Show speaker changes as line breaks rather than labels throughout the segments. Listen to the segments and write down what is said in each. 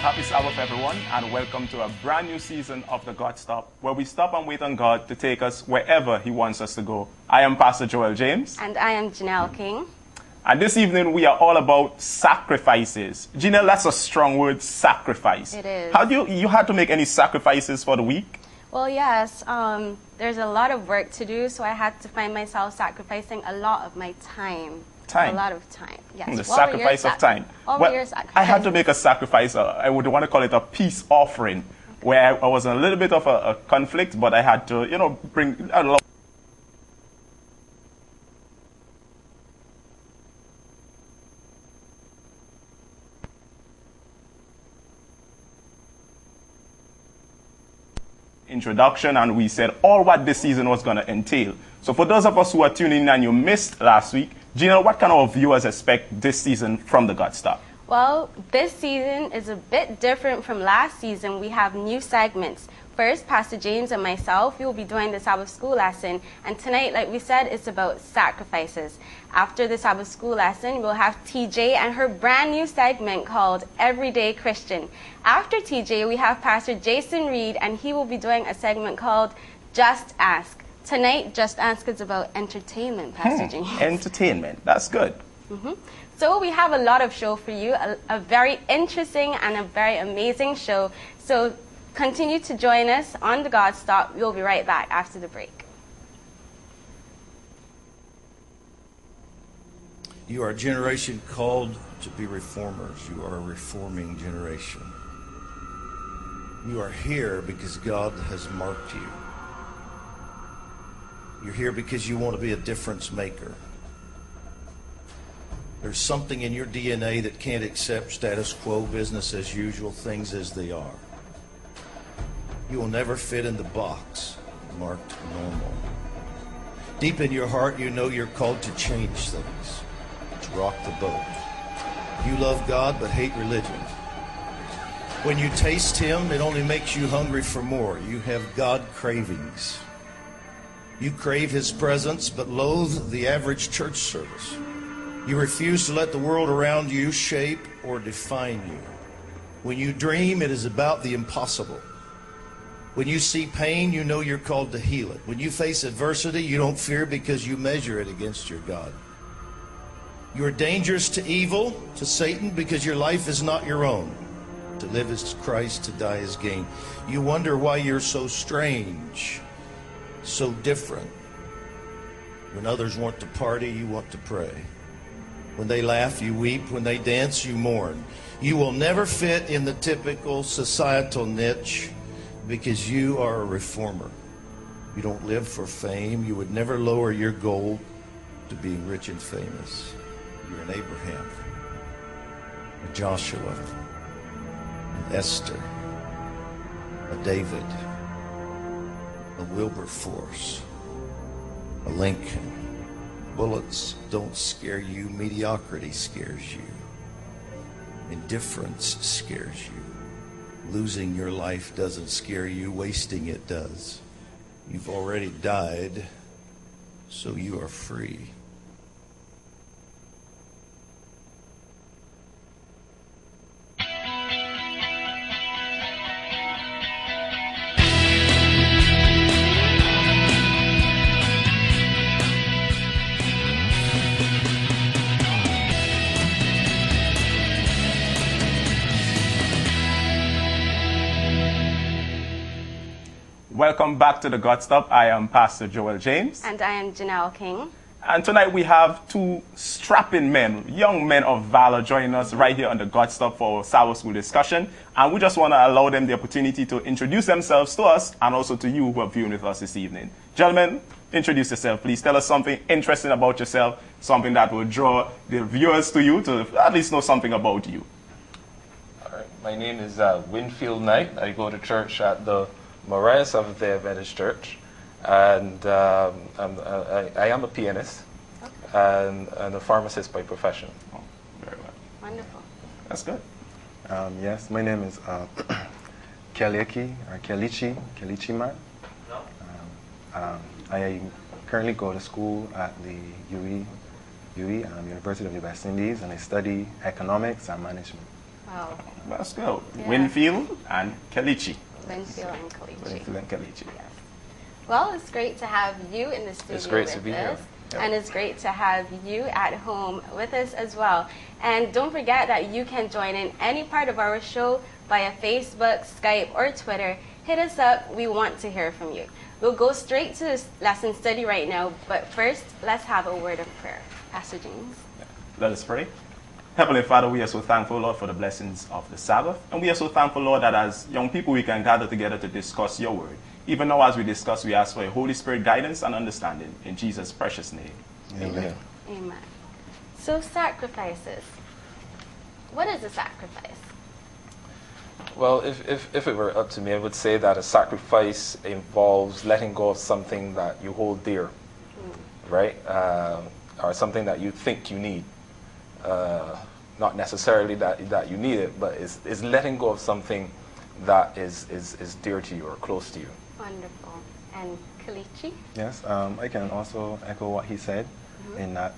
Happy Sabbath, everyone, and welcome to a brand new season of the God Stop, where we stop and wait on God to take us wherever He wants us to go. I am Pastor Joel James.
And I am Janelle King.
And this evening, we are all about sacrifices. Janelle, that's a strong word, sacrifice.
It is.
How do you had to make any sacrifices for the week?
Well, yes, there's a lot of work to do, so I had to find myself sacrificing a lot of my time. A lot of time, yes.
The sacrifice of time. Well, I had to make a sacrifice. I would want to call it a peace offering, where I was in a little bit of a conflict, but I had to, bring a lot. Introduction, and we said all what this season was going to entail. So for those of us who are tuning in and you missed last week, Gina, what kind of viewers expect this season from the God Stop?
Well, this season is a bit different from last season. We have new segments. First, Pastor James and myself, we will be doing the Sabbath school lesson. And tonight, like we said, it's about sacrifices. After the Sabbath school lesson, we'll have TJ and her brand new segment called Everyday Christian. After TJ, we have Pastor Jason Reed, and he will be doing a segment called Just Ask. Tonight, Just Ask is about entertainment, Pastor James.
Entertainment, that's good.
So we have a lot of show for you, a very interesting and a very amazing show. So continue to join us on the God Stop. We'll be right back after the break.
You are a generation called to be reformers. You are a reforming generation. You are here because God has marked you. You're here because you want to be a difference maker. There's something in your DNA that can't accept status quo, business as usual, things as they are. You will never fit in the box marked normal. Deep in your heart, you know you're called to change things, to rock the boat. You love God but hate religion. When you taste Him, it only makes you hungry for more. You have God cravings. You crave His presence but loathe the average church service. You refuse to let the world around you shape or define you. When you dream, it is about the impossible. When you see pain, you know you're called to heal it. When you face adversity, you don't fear because you measure it against your God. You are dangerous to evil, to Satan, because your life is not your own. To live is Christ, to die is gain. You wonder why you're so strange, so different. When others want to party, you want to pray. When they laugh, you weep. When they dance, you mourn. You will never fit in the typical societal niche because you are a reformer. You don't live for fame. You would never lower your goal to being rich and famous. You're an Abraham, a Joshua, an Esther, a David, a Wilberforce, a Lincoln. Bullets don't scare you. Mediocrity scares you. Indifference scares you. Losing your life doesn't scare you. Wasting it does. You've already died, so you are free.
Welcome back to the God Stop. I am Pastor Joel James.
And I am Janelle King.
And tonight we have two strapping men, young men of valor, joining us right here on the God Stop for our Sabbath school discussion. And we just want to allow them the opportunity to introduce themselves to us and also to you who are viewing with us this evening. Gentlemen, introduce yourself, please. Tell us something interesting about yourself, something that will draw the viewers to you to at least know something about you.
All right. My name is Winfield Knight. I go to church at the Moriah Seventh-day Adventist Church, and I am a pianist and a pharmacist by profession.
Oh, very well.
Wonderful.
That's good.
Yes, my name is Kelichi or Kelichi Man. I currently go to school at the UWI, University of the West Indies, and I study economics and management.
Wow. Wow.
Let's go.
Yeah.
Winfield and Kalichi.
Winfield and Kalichi.
Winfield and Kalichi.
Yes. Well, it's great to have you in the studio
It's great
with
to be
us.
here.
Yep.
And it's great to have you at home with us as well. And don't forget that you can join in any part of our show via Facebook, Skype, or Twitter. Hit us up. We want to hear from you. We'll go straight to this lesson study right now, but first, let's have a word of prayer. Pastor James.
Let us pray. Heavenly Father, we are so thankful, Lord, for the blessings of the Sabbath. And we are so thankful, Lord, that as young people we can gather together to discuss your word. Even now as we discuss, we ask for your Holy Spirit guidance and understanding. In Jesus' precious name.
Amen.
Amen. So sacrifices. What is a sacrifice?
Well, if it were up to me, I would say that a sacrifice involves letting go of something that you hold dear, right? Or something that you think you need. Not necessarily that you need it, but is letting go of something that is dear to you or close to you.
Wonderful. And Kalichi?
Yes, I can also echo what he said in that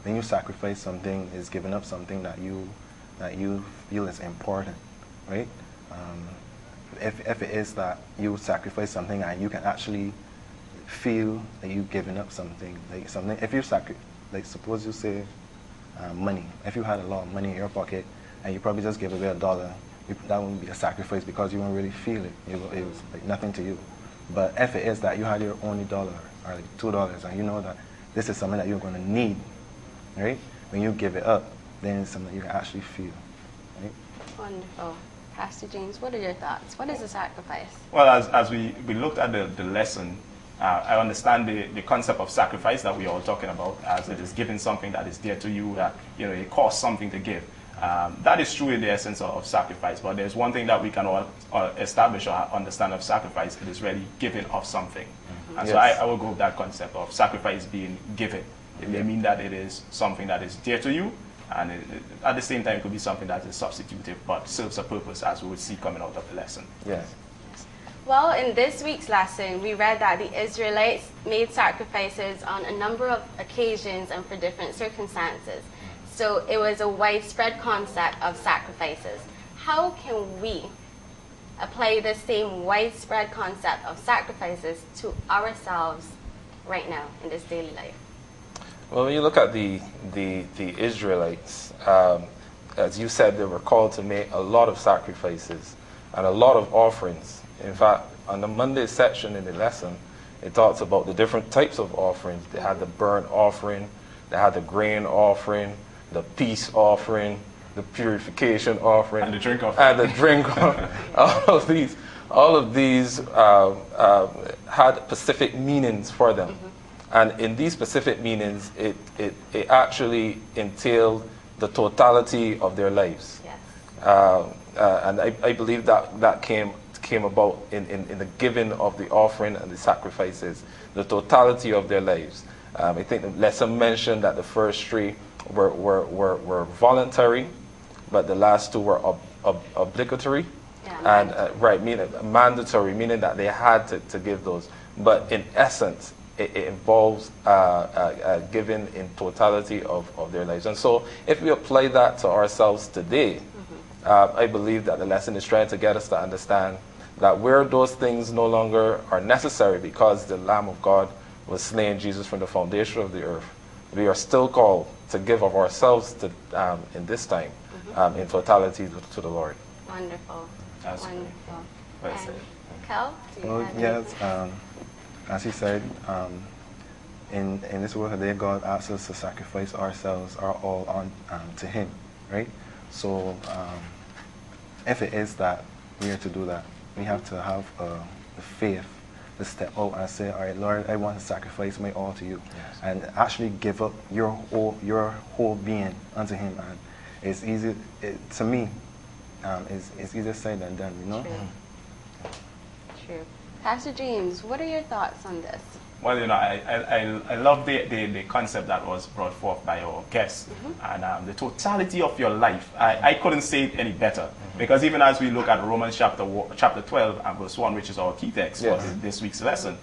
when you sacrifice something, is giving up something that you feel is important, right? If it is that you sacrifice something and you can actually feel that you've given up something, like something. If you like suppose you say money. If you had a lot of money in your pocket and you probably just gave away $1, that wouldn't be a sacrifice because you won't really feel it. It was like nothing to you. But if it is that you had your only $1 or like $2 and you know that this is something that you're going to need, right? When you give it up, then it's something you can actually feel, right?
Wonderful. Pastor James, what are your thoughts? What is a sacrifice?
Well, as we looked at the lesson, I understand the concept of sacrifice that we are all talking about, as it is giving something that is dear to you, that it costs something to give. That is true in the essence of sacrifice, but there's one thing that we can all establish or understand of sacrifice. It is really giving of something. And so I will go with that concept of sacrifice being given. It may mean that it is something that is dear to you, and at the same time it could be something that is substitutive but serves a purpose, as we would see coming out of the lesson.
Yes.
Well, in this week's lesson, we read that the Israelites made sacrifices on a number of occasions and for different circumstances. So it was a widespread concept of sacrifices. How can we apply this same widespread concept of sacrifices to ourselves right now in this daily life?
Well, when you look at the Israelites, as you said, they were called to make a lot of sacrifices and a lot of offerings. In fact, on the Monday section in the lesson, it talks about the different types of offerings. They had the burnt offering, they had the grain offering, the peace offering, the purification offering,
And the drink offering.
And the drink offering. All of these had specific meanings for them. And in these specific meanings, it actually entailed the totality of their lives.
Yes.
And I believe that came about in the giving of the offering and the sacrifices, the totality of their lives. I think the lesson mentioned that the first three were voluntary, but the last two were obligatory.
Yeah,
And meaning mandatory, meaning that they had to give those. But in essence, it involves giving in totality of their lives. And so if we apply that to ourselves today, I believe that the lesson is trying to get us to understand that where those things no longer are necessary because the Lamb of God was slain, Jesus, from the foundation of the earth, we are still called to give of ourselves to, in this time in totality to the Lord.
Wonderful.
That's
Wonderful.
Well
And
said.
Kel, do you
Well,
have
yes,
anything?
as he said, in this world today, God asks us to sacrifice ourselves, our all on to Him, right? So if it is that we are to do that, we have to have the faith to step out and say, all right, Lord, I want to sacrifice my all to you, and actually give up your whole being unto Him. And it's easy to me. It's easier said than done, you know.
True. Pastor James, what are your thoughts on this?
Well, I love the concept that was brought forth by our guest, and the totality of your life. I couldn't say it any better, because even as we look at Romans chapter 12 and verse 1, which is our key text for this week's lesson,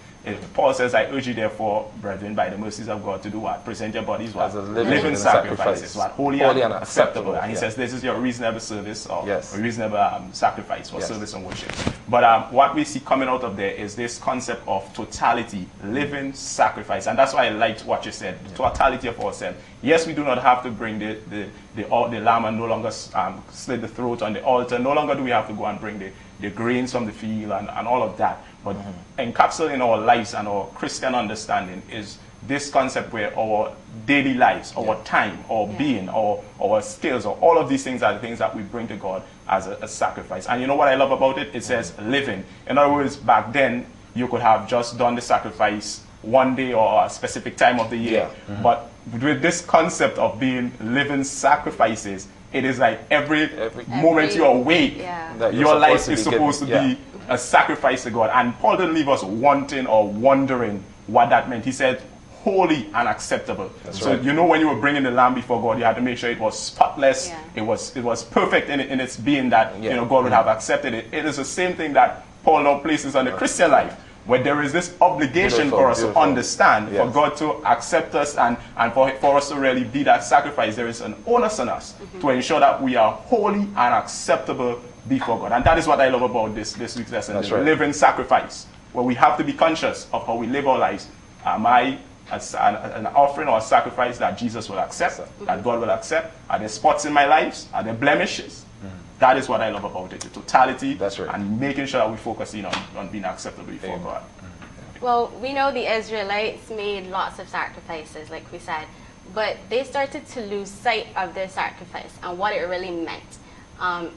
Paul says, I urge you therefore, brethren, by the mercies of God, to do what? Present your bodies what?
As a living
living sacrifices,
sacrifice.
what? Holy and acceptable. And he says, this is your reasonable service or a reasonable sacrifice for service and worship. But what we see coming out of there is this concept of totality, living sacrifice. And that's why I liked what you said, the totality of ourselves. Yes, we do not have to bring the lamb and no longer slit the throat on the altar. No longer do we have to go and bring the grains from the field and all of that. But encapsulating our lives and our Christian understanding is this concept where our daily lives, our time, our being, our skills, or all of these things are the things that we bring to God as a sacrifice. And you know what I love about it? It says living. In other words, back then, you could have just done the sacrifice one day or a specific time of the year. But with this concept of being living sacrifices, it is like every moment you're awake, your life is supposed to be a sacrifice to God. And Paul didn't leave us wanting or wondering what that meant. He said, holy and acceptable. So you know, when you were bringing the lamb before God, you had to make sure it was spotless. It was perfect in its being, that you know, God would have accepted it. It is the same thing that Paul now places on the Christian life, where there is this obligation for us to understand, for God to accept us, and for us to really be that sacrifice. There is an onus on us to ensure that we are holy and acceptable before God. And that is what I love about this week's lesson, the living sacrifice, where we have to be conscious of how we live our lives. Am I an offering or a sacrifice that Jesus will accept, that God will accept? Are there spots in my lives? Are there blemishes? That is what I love about it, the totality, and making sure that we focus in on being acceptable before God.
Well, we know the Israelites made lots of sacrifices, like we said, but they started to lose sight of their sacrifice and what it really meant.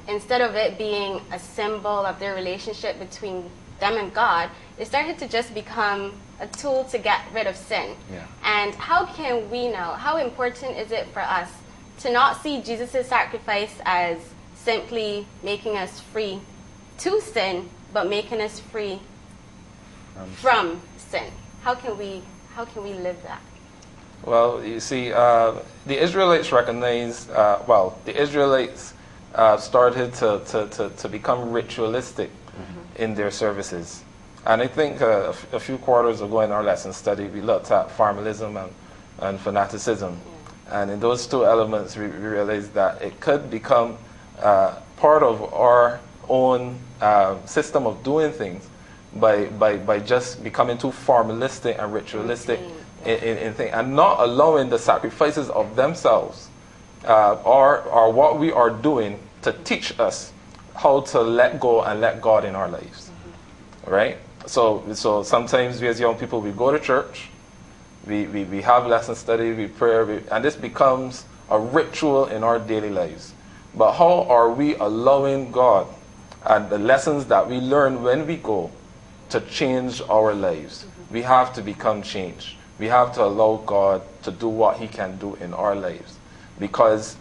Instead of it being a symbol of their relationship between them and God, it started to just become a tool to get rid of sin. And how can we know, how important is it for us to not see Jesus' sacrifice as simply making us free to sin, but making us free from sin? How can we live that?
Well, you see, the Israelites recognized, the Israelites started to become ritualistic in their services. And I think a few quarters ago in our lesson study, we looked at formalism and fanaticism. And in those two elements, we realized that it could become part of our own system of doing things by just becoming too formalistic and ritualistic in things, and not allowing the sacrifices of themselves or what we are doing to teach us how to let go and let God in our lives. Right? So sometimes we as young people, we go to church, we have lesson study, we pray, and this becomes a ritual in our daily lives. But how are we allowing God and the lessons that we learn when we go to change our lives? We have to become changed. We have to allow God to do what He can do in our lives. Because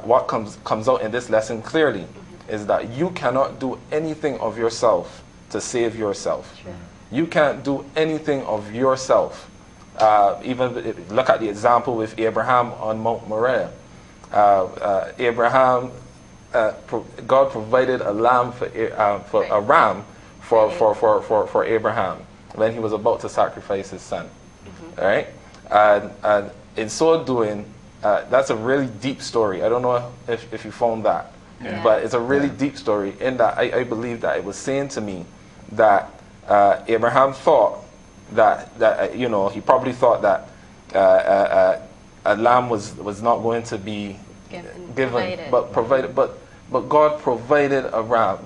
what comes out in this lesson clearly is that you cannot do anything of yourself to save yourself. You can't do anything of yourself. Even look at the example with Abraham on Mount Moriah. Abraham, God provided a lamb for a ram for Abraham when he was about to sacrifice his son. All right, and in so doing, that's a really deep story. I don't know if you found that, but it's a really deep story. In that, I believe that it was saying to me that Abraham thought that he probably thought that a lamb was not going to be given, but God provided a ram,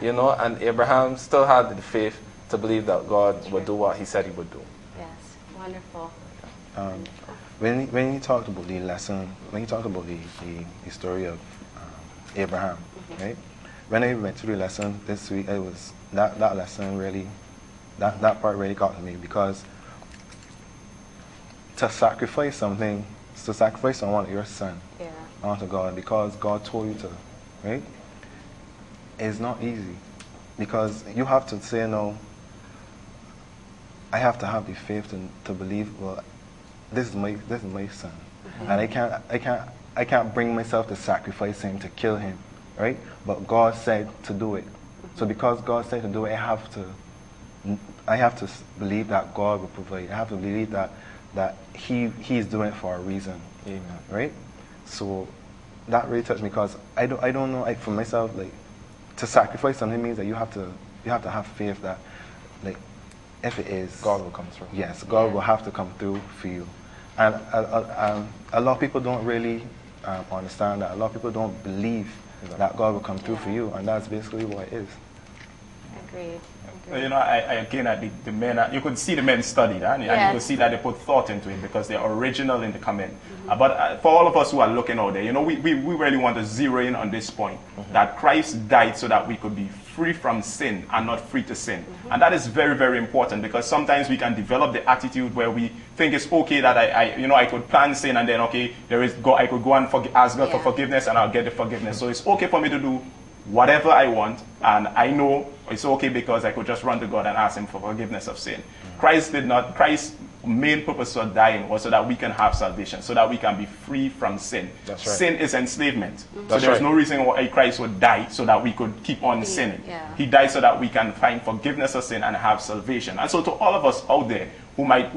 and Abraham still had the faith to believe that God would do what He said He would do.
Yes, wonderful.
When you talked about the lesson, when you talked about the story of Abraham, right? When I went through the lesson this week, it was that lesson really, that part really got to me, because to sacrifice something, to sacrifice someone, your son, onto God, because God told you to, right? It's not easy, because you have to say, no, I have to have the faith to believe, well, this is my son, and I can't bring myself to sacrifice him, to kill him, right? But God said to do it. So because God said to do it, I have to I have to believe that God will provide. I have to believe that He's doing it for a reason.
Amen.
Right? So that really touched me, because I don't know, like, for myself, like, to sacrifice something means that you have to have faith that, like, if it is,
God will come through.
Yes, God will have to come through for you. And a lot of people don't really understand that. A lot of people don't believe that God will come through for you, and that's basically what it is.
Agreed.
You know, the men, you could see the men studied, and you could see that they put thought into it because they're original in the comment. But for all of us who are looking out there, you know, we really want to zero in on this point, that Christ died so that we could be free from sin and not free to sin. And that is very, very important, because sometimes we can develop the attitude where we think it's okay that I could plan sin, and then, okay, I could go and ask God for forgiveness and I'll get the forgiveness. So it's okay for me to do whatever I want, and I know it's okay because I could just run to God and ask Him for forgiveness of sin. Christ's main purpose for dying was so that we can have salvation, so that we can be free from sin.
That's right.
Sin is enslavement. So
That's
there's
right.
no reason why Christ would die so that we could keep on sinning.
Yeah.
He died so that we can find forgiveness of sin and have salvation. And so to all of us out there who might,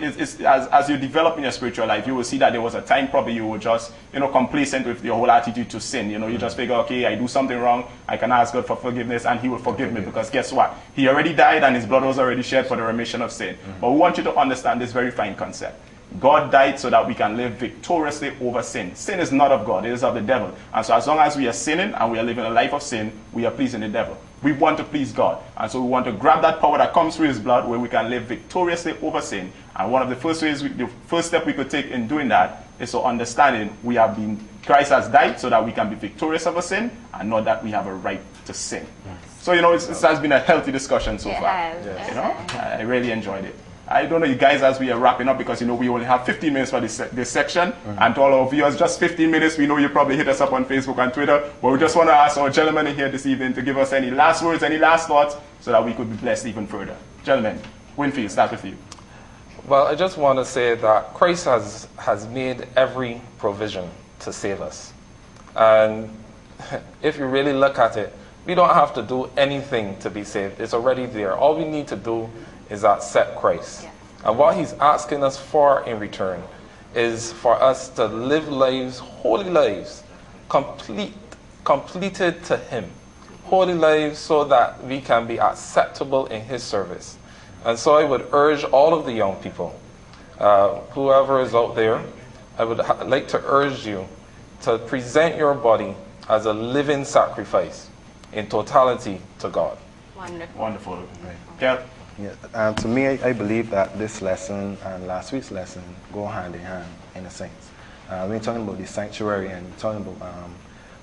as you develop in your spiritual life, you will see that there was a time probably you were just, complacent with your whole attitude to sin. You just figure, okay, I do something wrong, I can ask God for forgiveness and He will forgive me, because guess what? He already died and His blood was already shed for the remission of sin. But we want you to understand this very fine concept. God died so that we can live victoriously over sin. Sin is not of God, it is of the devil. And so as long as we are sinning and we are living a life of sin, we are pleasing the devil. We want to please God. And so we want to grab that power that comes through His blood, where we can live victoriously over sin. And one of the first ways, the first step we could take in doing that is to understanding Christ has died so that we can be victorious over sin, and not that we have a right to sin. So, it has been a healthy discussion so far. I really enjoyed it. I don't know, you guys, as we are wrapping up, because, we only have 15 minutes for this section. And to all our viewers, just 15 minutes. We know you probably hit us up on Facebook and Twitter. But we just want to ask our gentlemen in here this evening to give us any last words, any last thoughts, so that we could be blessed even further. Gentlemen, Winfield, start with you.
Well, I just want to say that Christ has made every provision to save us. And if you really look at it, we don't have to do anything to be saved. It's already there. All we need to do is accept Christ.
Yeah.
And what He's asking us for in return is for us to live lives, holy lives, completed to Him. Holy lives so that we can be acceptable in His service. And so I would urge all of the young people, whoever is out there, I would like to urge you to present your body as a living sacrifice in totality to God.
Wonderful.
Wonderful. Kel?
Yeah, to me, I believe that this lesson and last week's lesson go hand in hand, in a sense. We're talking about the sanctuary, and talking about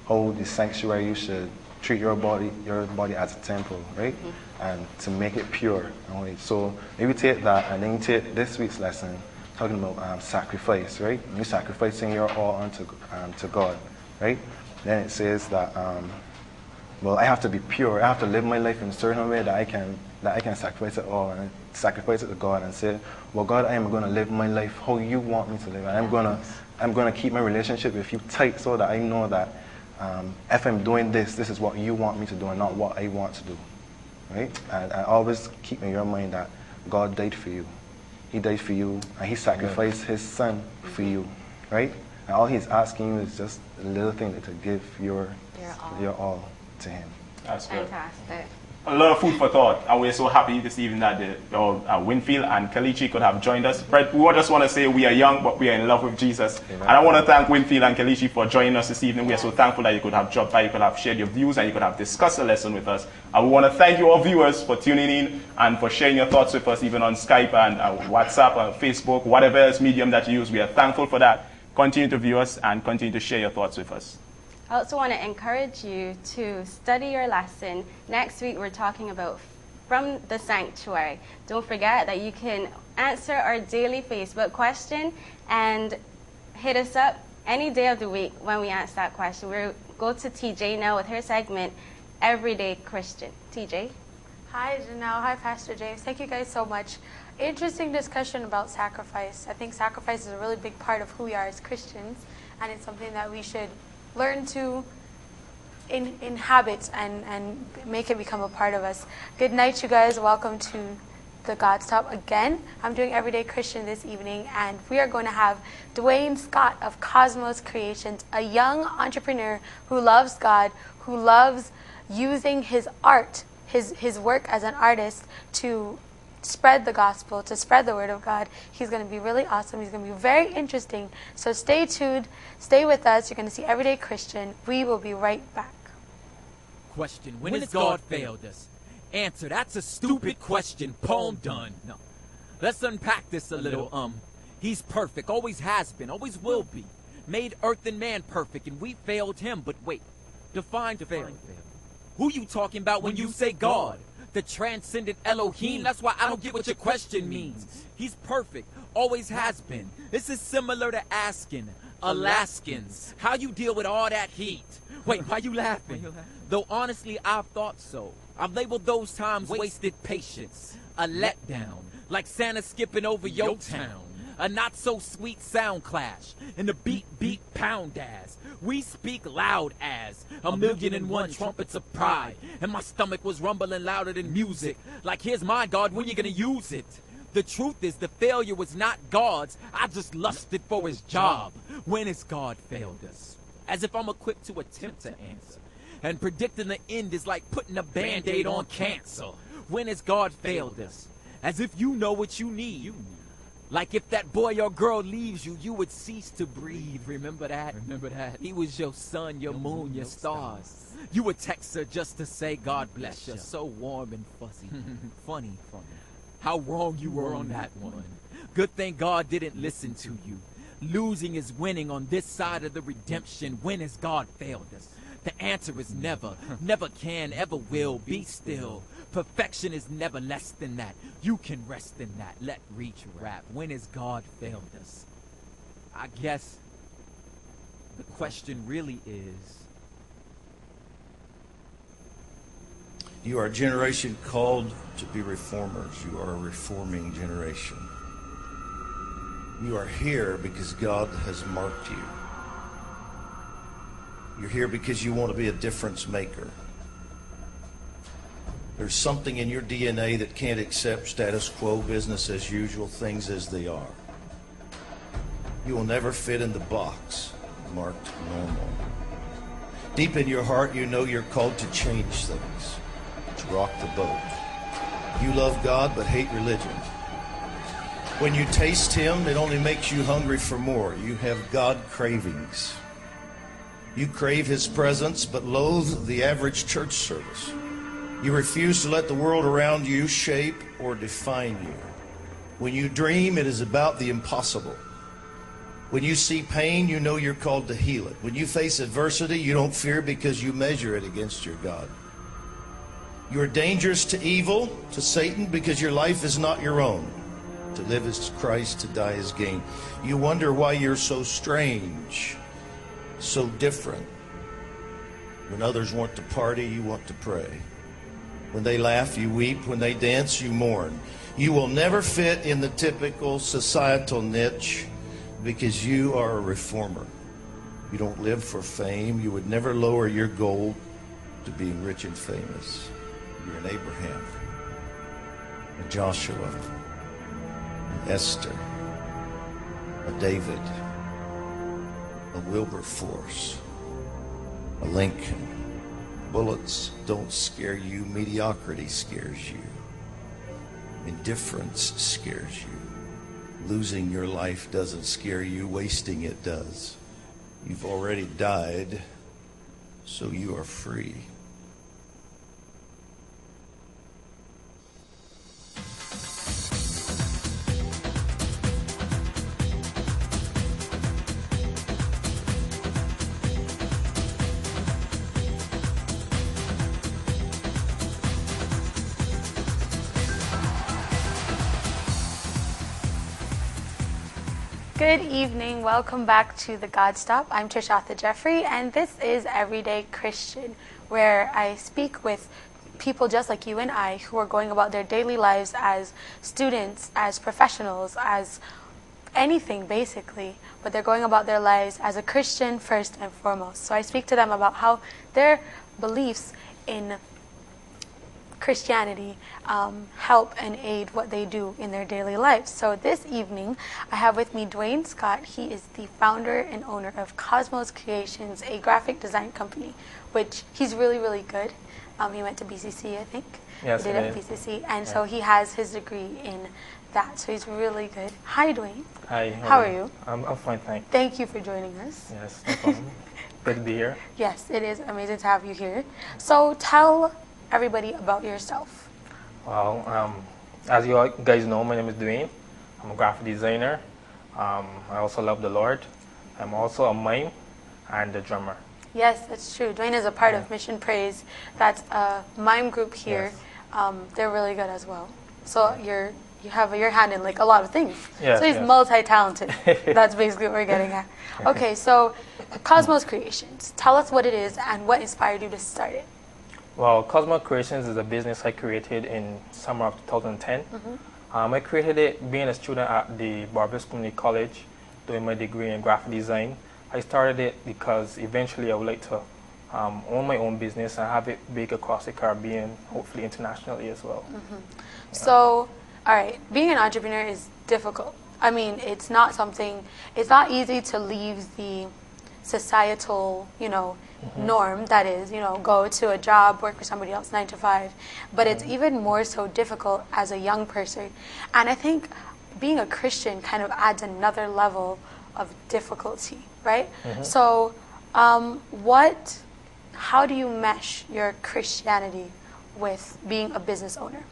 how the sanctuary, you should treat your body as a temple, right? And to make it pure. So maybe take that, and then you take this week's lesson, talking about sacrifice, right? You sacrificing your all unto to God, right? Then it says that, I have to be pure. I have to live my life in a certain way that I can sacrifice it all, and sacrifice it to God, and say, well, God, I am going to live my life how you want me to live. And I'm going to keep my relationship with you tight, so that I know that if I'm doing this is what you want me to do, and not what I want to do, right? And always keep in your mind that God died for you. He died for you, and He sacrificed His Son for you, right? And all He's asking you is just a little thing to give your all to Him.
That's good.
Fantastic.
A lot of food for thought, and we're so happy this evening that Winfield and Kalichi could have joined us. But we just want to say we are young, but we are in love with Jesus. Amen. And I want to thank Winfield and Kalichi for joining us this evening. We are so thankful that you could have dropped by, you could have shared your views, and you could have discussed the lesson with us. And we want to thank you all viewers for tuning in and for sharing your thoughts with us, even on Skype and WhatsApp and Facebook, whatever else medium that you use. We are thankful for that. Continue to view us and continue to share your thoughts with us.
I also want to encourage you to study your lesson. Next week, we're talking about from the sanctuary. Don't forget that you can answer our daily Facebook question and hit us up any day of the week when we answer that question. We'll go to TJ now with her segment, Everyday Christian. TJ?
Hi, Janelle. Hi, Pastor James. Thank you guys so much. Interesting discussion about sacrifice. I think sacrifice is a really big part of who we are as Christians, and it's something that we should learn to inhabit and make it become a part of us. Good night, you guys. Welcome to the God Stop again. I'm doing Everyday Christian this evening, and we are going to have Dwayne Scott of Cosmos Creations, a young entrepreneur who loves God, who loves using his art, his work as an artist to spread the gospel, to spread the word of God. He's going to be really awesome. He's going to be very interesting. So stay tuned. Stay with us. You're going to see Everyday Christian. We will be right back.
Question: when has God failed us? Answer: that's a stupid question. Poem done. No. Let's unpack this a little. He's perfect, always has been, always will be. Made earth and man perfect, and we failed him. But wait, define fail. Who you talking about when you say God? The transcendent Elohim? That's why I don't get what your question means. He's perfect, always has been. This is similar to asking Alaskans how you deal with all that heat. Wait, why you laughing? Though honestly, I've thought so. I've labeled those times wasted patience, a letdown, like Santa skipping over your town, a not-so-sweet sound clash, and the beat pound as we speak loud as 1,000,001 trumpets of pride, and my stomach was rumbling louder than music, like here's my God, when you gonna use it? The truth is the failure was not God's, I just lusted for his job. When has God failed us? As if I'm equipped to attempt to answer. And predicting the end is like putting a band-aid on cancer. When has God failed us? As if you know what you need. Like if that boy or girl leaves you, you would cease to breathe. Remember that? Remember that? He was your sun, your moon, your stars. You would text her just to say God bless you. So warm and fuzzy. Funny. How wrong you were on that one. Good thing God didn't listen to you. Losing is winning on this side of the redemption. When has God failed us? The answer is never, never can, ever will. Be still. Perfection is never less than that. You can rest in that. Let Reach rap. When has God failed us? I guess the question really is,
you are a generation called to be reformers. You are a reforming generation. You are here because God has marked you. You're here because you want to be a difference maker. There's something in your DNA that can't accept status quo, business as usual, things as they are. You will never fit in the box marked normal. Deep in your heart, you know you're called to change things, to rock the boat. You love God but hate religion. When you taste him, it only makes you hungry for more. You have God cravings. You crave his presence but loathe the average church service. You refuse to let the world around you shape or define you. When you dream, it is about the impossible. When you see pain, you know you're called to heal it. When you face adversity, you don't fear because you measure it against your God. You are dangerous to evil, to Satan, because your life is not your own. To live is Christ, to die is gain. You wonder why you're so strange, so different. When others want to party, you want to pray. When they laugh, you weep. When they dance, you mourn. You will never fit in the typical societal niche because you are a reformer. You don't live for fame. You would never lower your goal to being rich and famous. You're an Abraham, a Joshua, an Esther, a David, a Wilberforce, a Lincoln. Bullets don't scare you. Mediocrity scares you. Indifference scares you. Losing your life doesn't scare you. Wasting it does. You've already died, so you are free.
Good evening. Welcome back to the God Stop. I'm Trishatha Jeffrey, and this is Everyday Christian, where I speak with people just like you and I who are going about their daily lives as students, as professionals, as anything basically, but they're going about their lives as a Christian first and foremost. So I speak to them about how their beliefs in Christianity help and aid what they do in their daily lives. So this evening, I have with me Dwayne Scott. He is the founder and owner of Cosmos Creations, a graphic design company, which he's really, really good. He went to BCC, I think.
Yes,
he did at BCC, and so he has his degree in that. So he's really good. Hi, Dwayne.
Hi.
How are you?
I'm fine, thanks.
Thank you for joining us.
Yes, no problem. Good to be here.
Yes, it is amazing to have you here. So tell everybody about yourself.
Well, as you all guys know, my name is Dwayne. I'm a graphic designer. I also love the Lord. I'm also a mime and a drummer.
Yes, that's true. Dwayne is a part of Mission Praise. That's a mime group here.
Yes.
They're really good as well. So you have your hand in like a lot of things.
Yes,
so he's multi-talented. That's basically what we're getting at. Okay, so Cosmos Creations. Tell us what it is and what inspired you to start it.
Well, Cosmos Creations is a business I created in summer of 2010. I created it being a student at the Barbados Community College, doing my degree in graphic design. I started it because eventually I would like to own my own business and have it big across the Caribbean, hopefully internationally as well.
So, all right, being an entrepreneur is difficult. I mean, it's not easy to leave the societal, norm, that is, go to a job, work for somebody else 9 to 5. But it's even more so difficult as a young person. And I think being a Christian kind of adds another level of difficulty, right? So how do you mesh your Christianity with being a business owner?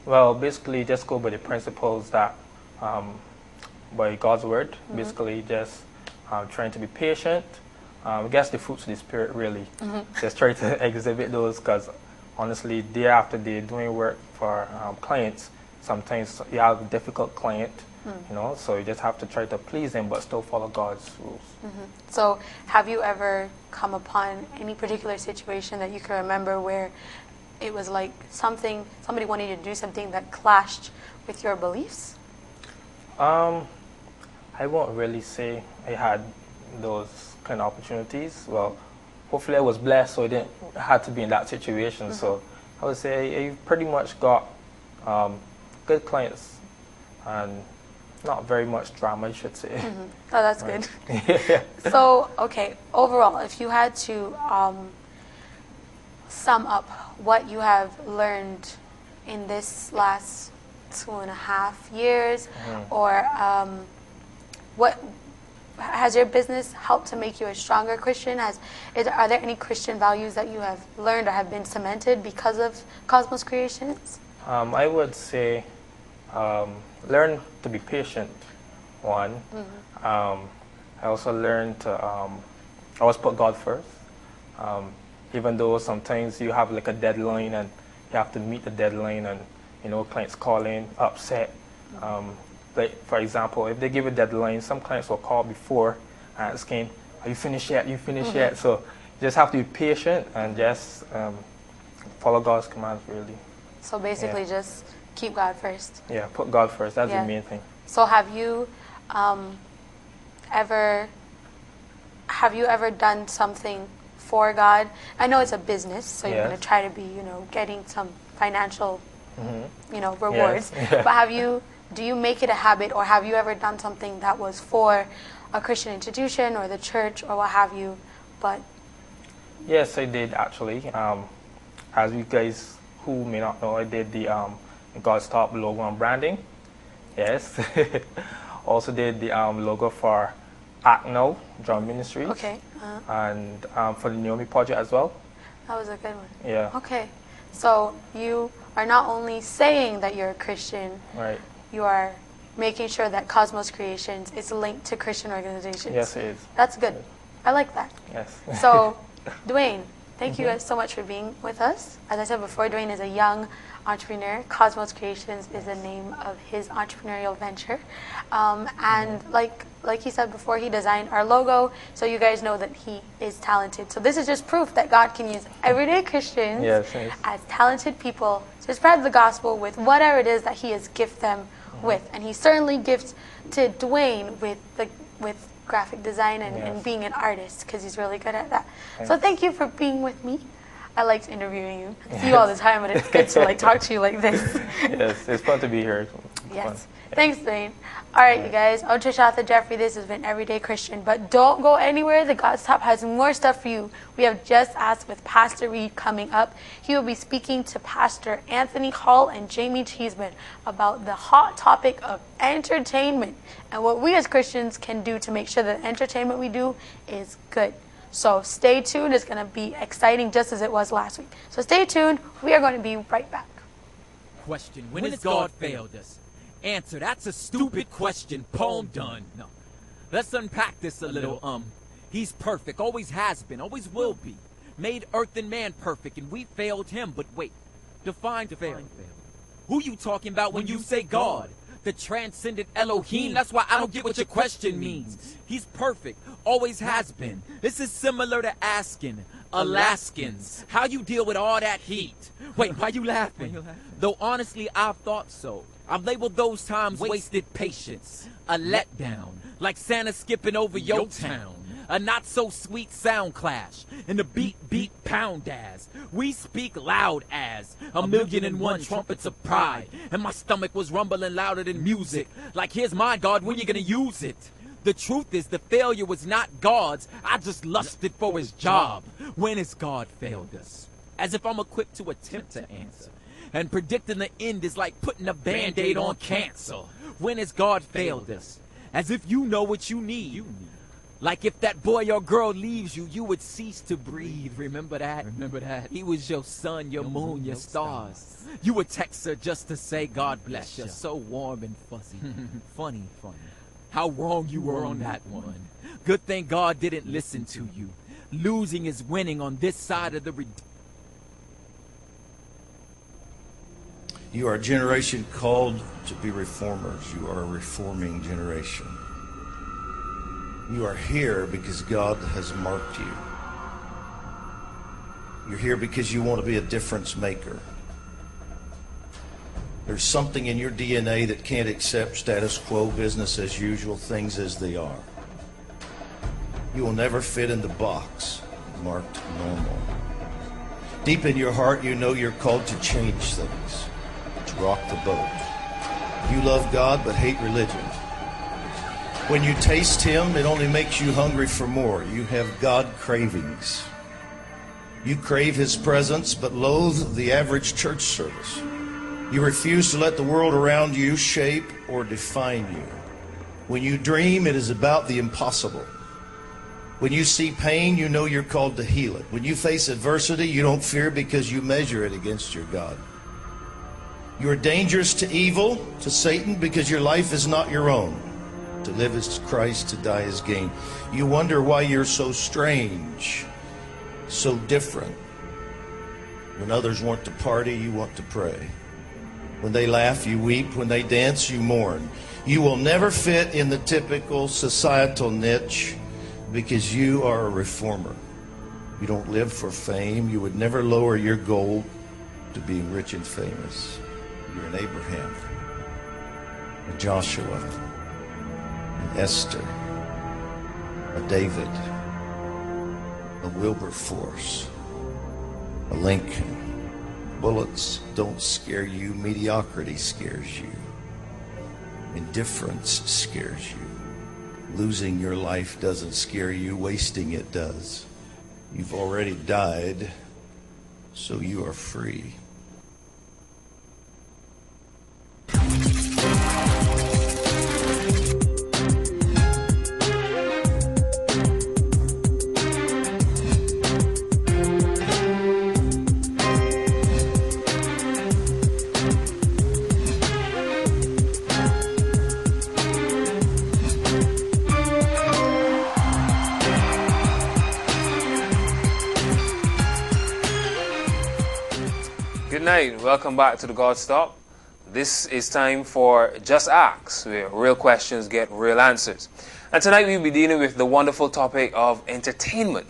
Well, basically just go by the principles that, by God's word, basically just trying to be patient. I guess the fruits of the Spirit really. Just try to exhibit those because honestly, day after day doing work for clients, sometimes you have a difficult client, so you just have to try to please them but still follow God's rules.
So have you ever come upon any particular situation that you can remember where it was like somebody wanted you to do something that clashed with your beliefs?
I won't really say I had those kind of opportunities. Well, hopefully I was blessed, so I didn't have to be in that situation. So I would say I pretty much got good clients and not very much drama, I should say.
Oh, that's
Right.
good. So, okay, overall, if you had to sum up what you have learned in this last 2.5 years, or what has your business helped to make you a stronger Christian? Are there any Christian values that you have learned or have been cemented because of Cosmos Creations?
I would say learn to be patient, one. I also learned to always put God first. Even though sometimes you have like a deadline and you have to meet the deadline, and clients call in upset. Like for example, if they give a deadline, some clients will call before asking, "Are you finished yet? You finished yet?" So you just have to be patient and just follow God's commands, really.
So basically, just keep God first.
Yeah, put God first. That's the main thing.
So have you ever done something for God? I know it's a business, so you're going to try to be, getting some financial, rewards.
Yes.
But do you make it a habit, or have you ever done something that was for a Christian institution or the church or what have you? But
yes, I did actually. As you guys who may not know, I did the God Stop logo and branding. Yes. Also did the logo for Act Now Drum Ministries.
Okay.
And for the Naomi project as well.
That was a good one.
Yeah.
Okay. So you are not only saying that you're a Christian,
Right.
you are making sure that Cosmos Creations is linked to Christian organizations.
Yes, it is.
That's good. I like that.
Yes.
So, Dwayne, thank you guys so much for being with us. As I said before, Dwayne is a young entrepreneur. Cosmos Creations is the name of his entrepreneurial venture. And like he said before, he designed our logo, so you guys know that he is talented. So this is just proof that God can use everyday Christians
Yes.
as talented people to spread the gospel with whatever it is that he has gifted them with. And he certainly gives to Dwayne with graphic design and being an artist, because he's really good at that. So thank you for being with me. I liked interviewing you. I see you all the time, but it's good to talk to you like this.
Yes, it's fun to be here.
Yes. Thanks, Dwayne. All right, you guys. I'm Trishatha Jeffrey. This has been Everyday Christian. But don't go anywhere. The God Stop has more stuff for you. We have Just Ask with Pastor Reed coming up. He will be speaking to Pastor Anthony Hall and Jamie Cheeseman about the hot topic of entertainment and what we as Christians can do to make sure that the entertainment we do is good. So stay tuned. It's going to be exciting just as it was last week. So stay tuned. We are going to be right back.
Question, when has God failed us? Answer, that's a stupid question. Poem done. No. Let's unpack this a little. He's perfect, always has been, always will be. Made earth and man perfect, and we failed him. But wait, define fail. Who you talking about when you say God? The transcendent Elohim. That's why I don't get what your question means. He's perfect, always has been. This is similar to asking Alaskans how you deal with all that heat. Wait, why you laughing? Though honestly, I've thought so. I've labeled those times wasted patience, a letdown, like Santa skipping over your town. A not-so-sweet sound clash, and the beat pound as we speak loud as 1,000,001 trumpets of pride, and my stomach was rumbling louder than music, like here's my God, when you gonna use it? The truth is the failure was not God's, I just lusted for his job. When has God failed us? As if I'm equipped to attempt to answer, and predicting the end is like putting a Band-Aid on cancer. When has God failed us? As if you know what you need. Like if that boy or girl leaves you, you would cease to breathe. Remember that? Remember that? He was your sun, your moon, your stars. You would text her just to say, God bless you. So warm and fuzzy. Funny. How wrong you were on that one. Good thing God didn't listen to you. Losing is winning on this side of the
You are a generation called to be reformers. You are a reforming generation. You are here because God has marked you. You're here because you want to be a difference maker. There's something in your DNA that can't accept status quo, business as usual, things as they are. You will never fit in the box marked normal. Deep in your heart, you know you're called to change things, to rock the boat. You love God but hate religion. When you taste him, it only makes you hungry for more. You have God cravings. You crave his presence but loathe the average church service. You refuse to let the world around you shape or define you. When you dream, it is about the impossible. When you see pain, you know you're called to heal it. When you face adversity, you don't fear because you measure it against your God. You are dangerous to evil, to Satan, because your life is not your own. To live is Christ, to die is gain. You wonder why you're so strange, so different. When others want to party, you want to pray. When they laugh, you weep. When they dance, you mourn. You will never fit in the typical societal niche because you are a reformer. You don't live for fame. You would never lower your goal to being rich and famous. You're an Abraham, a Joshua, an Esther, a David, a Wilberforce, a Lincoln. Bullets don't scare you. Mediocrity scares you. Indifference scares you. Losing your life doesn't scare you. Wasting it does. You've already died, so you are free.
Good night. Welcome back to the God Stop. This is time for Just Ask, where real questions get real answers. And tonight we'll be dealing with the wonderful topic of entertainment.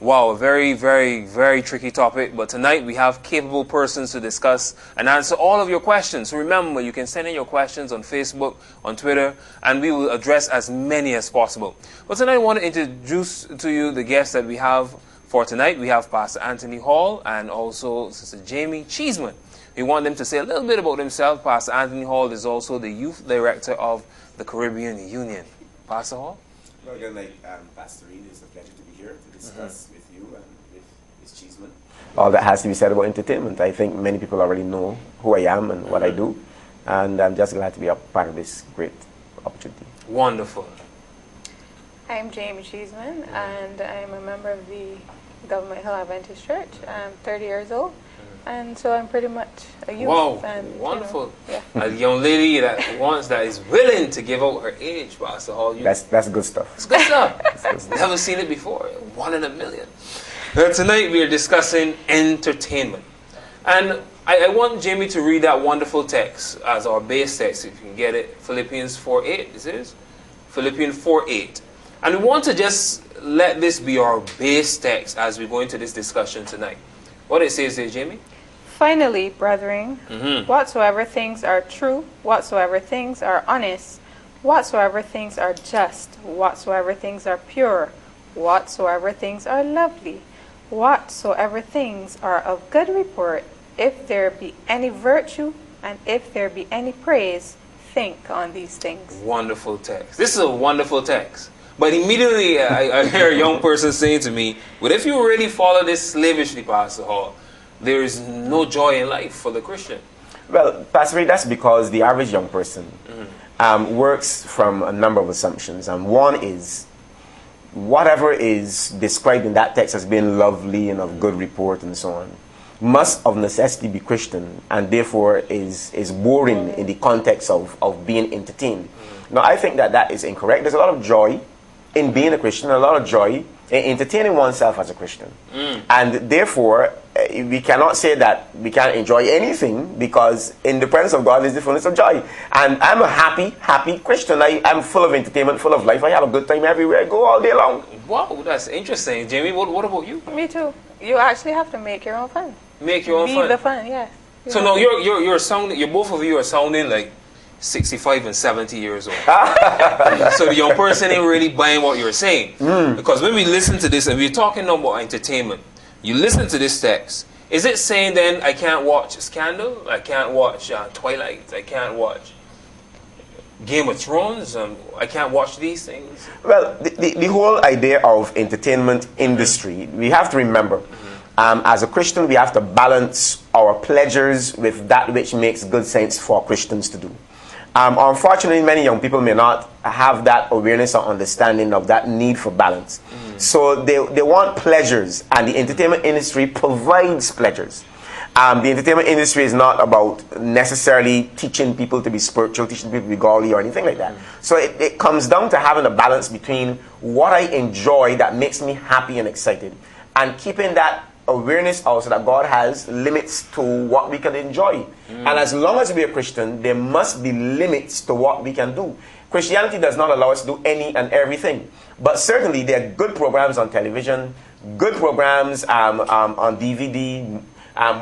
Wow, a very, very, very tricky topic. But tonight we have capable persons to discuss and answer all of your questions. So remember, you can send in your questions on Facebook, on Twitter, and we will address as many as possible. But tonight I want to introduce to you the guests that we have for tonight. We have Pastor Anthony Hall and also Sister Jamie Cheeseman. We want them to say a little bit about themselves. Pastor Anthony Hall is also the youth director of the Caribbean Union. Pastor Hall?
Well, again, like Pastor Reed, it's a pleasure to be here to discuss with you and with Ms. Cheeseman. All that has to be said about entertainment. I think many people already know who I am and what I do, and I'm just glad to be a part of this great opportunity.
Wonderful.
I'm Jamie Cheeseman, and I'm a member of the Government Hill Adventist Church. I'm 30 years old. And so I'm pretty much a youth.
Wow,
and,
wonderful.
You know, yeah.
A young lady that is willing to give out her age, Pastor Hall.
That's good stuff.
It's good stuff. Never seen it before. 1 in a million. Tonight we are discussing entertainment. And I want Jamie to read that wonderful text as our base text, if you can get it. Philippians 4:8, this is. Philippians 4:8. And we want to just let this be our base text as we go into this discussion tonight. What it says there, Jamie?
Finally, brethren, whatsoever things are true, whatsoever things are honest, whatsoever things are just, whatsoever things are pure, whatsoever things are lovely, whatsoever things are of good report, if there be any virtue and if there be any praise, think on these things.
Wonderful text. This is a wonderful text. But immediately I hear a young person saying to me, well, if you really follow this slavishly, Pastor Hall, there is no joy in life for the Christian.
Well, Pastor Ray, that's because the average young person works from a number of assumptions. And one is, whatever is described in that text as being lovely and of good report and so on, must of necessity be Christian, and therefore is boring in the context of being entertained. Now, I think that is incorrect. There's a lot of joy in being a Christian, a lot of joy in entertaining oneself as a Christian. And therefore, we cannot say that we can't enjoy anything, because in the presence of God is the fullness of joy. And I'm a happy Christian. I'm full of entertainment, full of life. I have a good time everywhere I go all day long.
Wow, that's interesting. Jamie, what about you?
Me too. You actually have to make your own fun.
Make your own fun?
Be the fun, yes.
So no, you're sounding, both of you are sounding like 65 and 70 years old. So the young person ain't really buying what you're saying. Because when we listen to this, and we're talking about entertainment, you listen to this text, is it saying then I can't watch Scandal, I can't watch Twilight, I can't watch Game of Thrones, I can't watch these things?
Well, the whole idea of entertainment industry, we have to remember, as a Christian, we have to balance our pleasures with that which makes good sense for Christians to do. Unfortunately, many young people may not have that awareness or understanding of that need for balance. So they want pleasures, and the entertainment industry provides pleasures. The entertainment industry is not about necessarily teaching people to be spiritual, teaching people to be godly or anything like that. So it comes down to having a balance between what I enjoy that makes me happy and excited, and keeping that awareness also that God has limits to what we can enjoy. And as long as we are Christian, there must be limits to what we can do. Christianity does not allow us to do any and everything. But certainly there are good programs on television, good programs on DVD,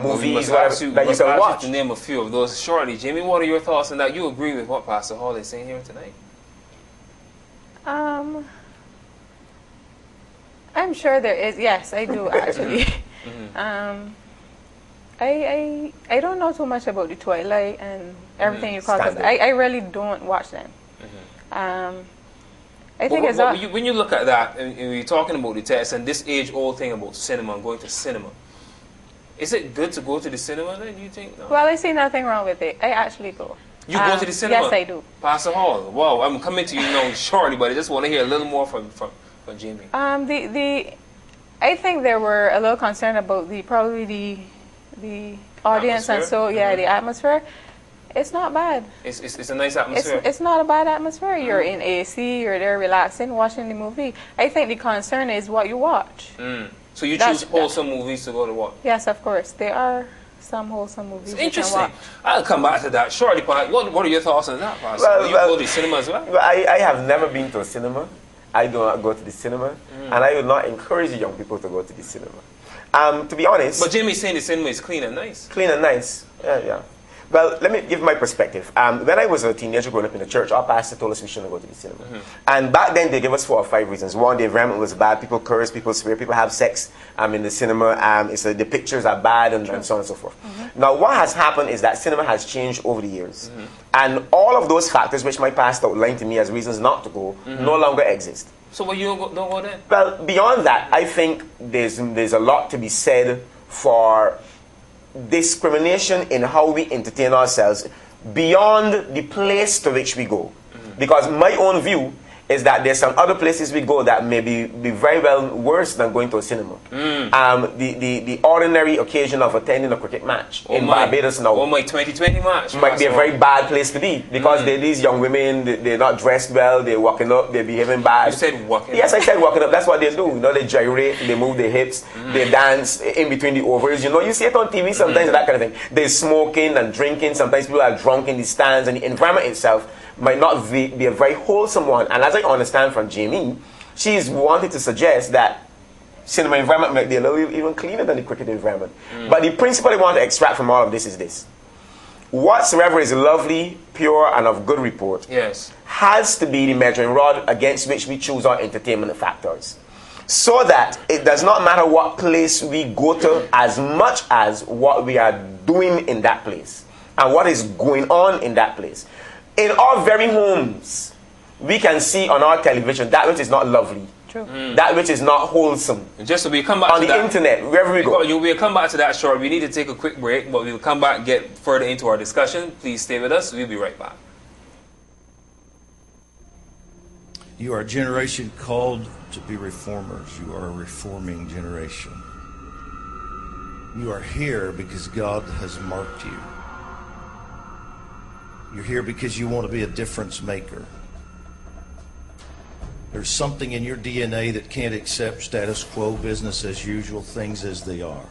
movies that you can watch.
To name a few of those shortly. Jamie, what are your thoughts on that? You agree with what Pastor Hall is saying here tonight?
I'm sure there is. Yes, I do actually. I don't know too much about the Twilight and everything you call it. I really don't watch them. I think it's
when you look at that, and you're talking about the text and this age-old thing about cinema and going to cinema, is it good to go to the cinema then, do you think? No?
Well, I see nothing wrong with it. I actually go.
You go to the cinema?
Yes, I do.
Pastor Hall, wow, I'm coming to you now shortly, but I just want to hear a little more from Jamie.
I think they were a little concerned about probably the audience,
atmosphere?
and so the atmosphere. It's not bad.
It's a nice atmosphere.
It's not a bad atmosphere. You're in AC, you're there relaxing, watching the movie. I think the concern is what you watch.
So you choose wholesome movies to go to watch?
Yes, of course. There are some wholesome movies.
It's interesting. I'll come back to that shortly. What are your thoughts on that, Pastor? You go to the cinema as well?
I have never been to a cinema. I do not go to the cinema, and I will not encourage young people to go to the cinema. To be honest...
But Jamie's saying the cinema is clean and nice.
Clean and nice, yeah. Well, let me give my perspective. When I was a teenager growing up in the church, our pastor told us we shouldn't go to the cinema. And back then, they gave us 4 or 5 reasons. One, the environment was bad. People curse, people swear, people have sex in the cinema. The pictures are bad, and so on and so forth. Now, what has happened is that cinema has changed over the years. And all of those factors, which my pastor outlined to me as reasons not to go, no longer exist.
So what, you don't go then?
Well, beyond that, I think there's a lot to be said for discrimination in how we entertain ourselves beyond the place to which we go. Because my own view is that there's some other places we go that may be very well worse than going to a cinema. The ordinary occasion of attending a cricket match in Barbados now.
Oh, my 2020 match.
Might be a very bad place to be because these young women, they're not dressed well, they're walking up, they're behaving bad.
You said walking up?
Yes, I said walking up. That's what they do. You know, they gyrate, they move their hips, they dance in between the overs. You know, you see it on TV sometimes, that kind of thing. They're smoking and drinking. Sometimes people are drunk in the stands, and the environment itself might not be a very wholesome one. And as I understand from Jamie, she's wanted to suggest that cinema environment might be a little even cleaner than the cricket environment. But the principle I want to extract from all of this is this. Whatsoever is lovely, pure, and of good report has to be the measuring rod against which we choose our entertainment factors. So that it does not matter what place we go to as much as what we are doing in that place and what is going on in that place. In our very homes, we can see on our television that which is not lovely, that which is not wholesome.
Just so we come back
on
to
the internet, wherever we go.
We'll come back to that short. We need to take a quick break, but we'll come back and get further into our discussion. Please stay with us. We'll be right back.
You are a generation called to be reformers. You are a reforming generation. You are here because God has marked you. You're here because you want to be a difference maker. There's something in your DNA that can't accept status quo, business as usual, things as they are.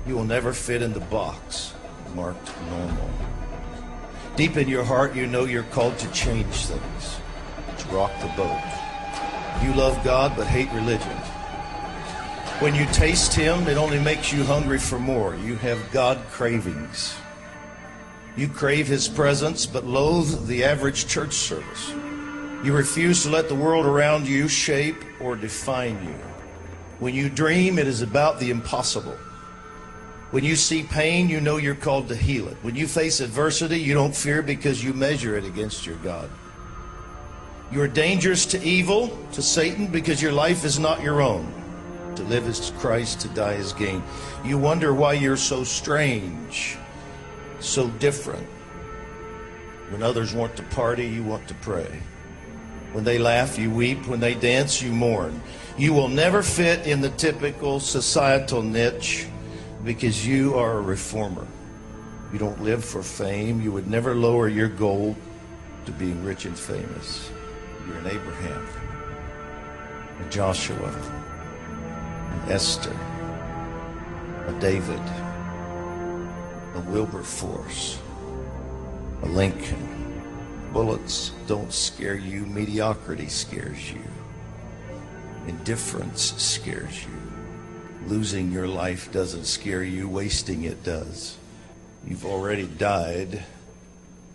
You will never fit in the box marked normal. Deep in your heart, you know you're called to change things, to rock the boat. You love God but hate religion. When you taste Him, it only makes you hungry for more. You have God cravings. You crave His presence but loathe the average church service. You refuse to let the world around you shape or define you. When you dream, it is about the impossible. When you see pain, you know you're called to heal it. When you face adversity, you don't fear because you measure it against your God. You are dangerous to evil, to Satan, because your life is not your own. To live is Christ, to die is gain. You wonder why you're so strange, so different. When others want to party, you want to pray. When they laugh, you weep. When they dance, you mourn. You will never fit in the typical societal niche because you are a reformer. You don't live for fame. You would never lower your goal to being rich and famous. You're an Abraham, a Joshua, an Esther, a David, a Wilberforce, a Lincoln. Bullets don't scare you. Mediocrity scares you. Indifference scares you. Losing your life doesn't scare you. Wasting it does. You've already died,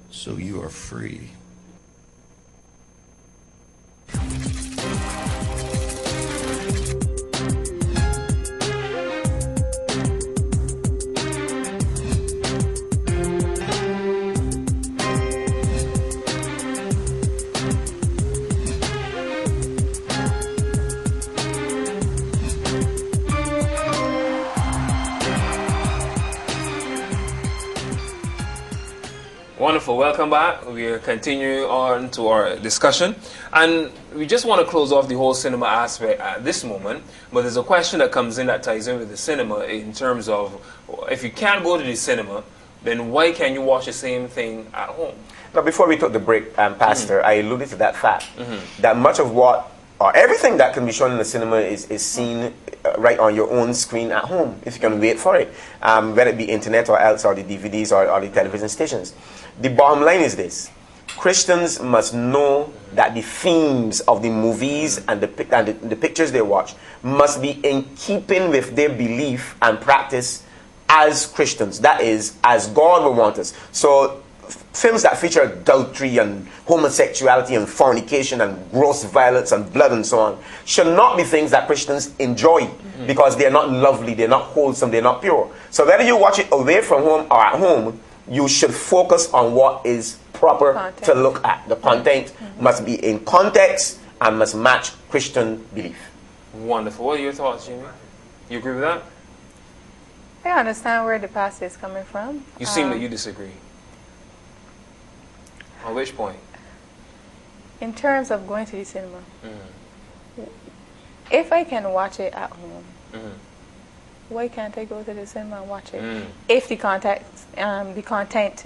so you are free.
Wonderful. Welcome back. We are continuing on to our discussion. And we just want to close off the whole cinema aspect at this moment. But there's a question that comes in that ties in with the cinema in terms of if you can't go to the cinema, then why can you watch the same thing at home?
Now, before we took the break, Pastor, I alluded to that fact that much of what or everything that can be shown in the cinema is seen right on your own screen at home, if you can wait for it, whether it be internet or else or the DVDs or the television stations. The bottom line is this. Christians must know that the themes of the movies and the pictures they watch must be in keeping with their belief and practice as Christians. That is, as God would want us. So films that feature adultery and homosexuality and fornication and gross violence and blood and so on should not be things that Christians enjoy, because they're not lovely, they're not wholesome, they're not pure. So whether you watch it away from home or at home, you should focus on what is proper
Content.
to look at. The content must be in context and must match Christian belief.
Wonderful. What are your thoughts, Jamie? You agree with that?
I understand where the pastor is coming from.
You seem that you disagree. On which point?
In terms of going to the cinema, if I can watch it at home, why can't I go to the cinema and watch it? If the content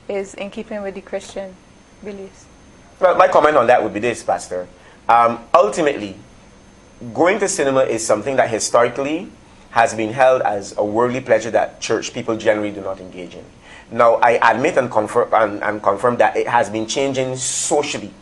is in keeping with the Christian beliefs.
Well, my comment on that would be this, Pastor. Ultimately, going to cinema is something that historically has been held as a worldly pleasure that church people generally do not engage in. Now, I admit and confirm that it has been changing socially,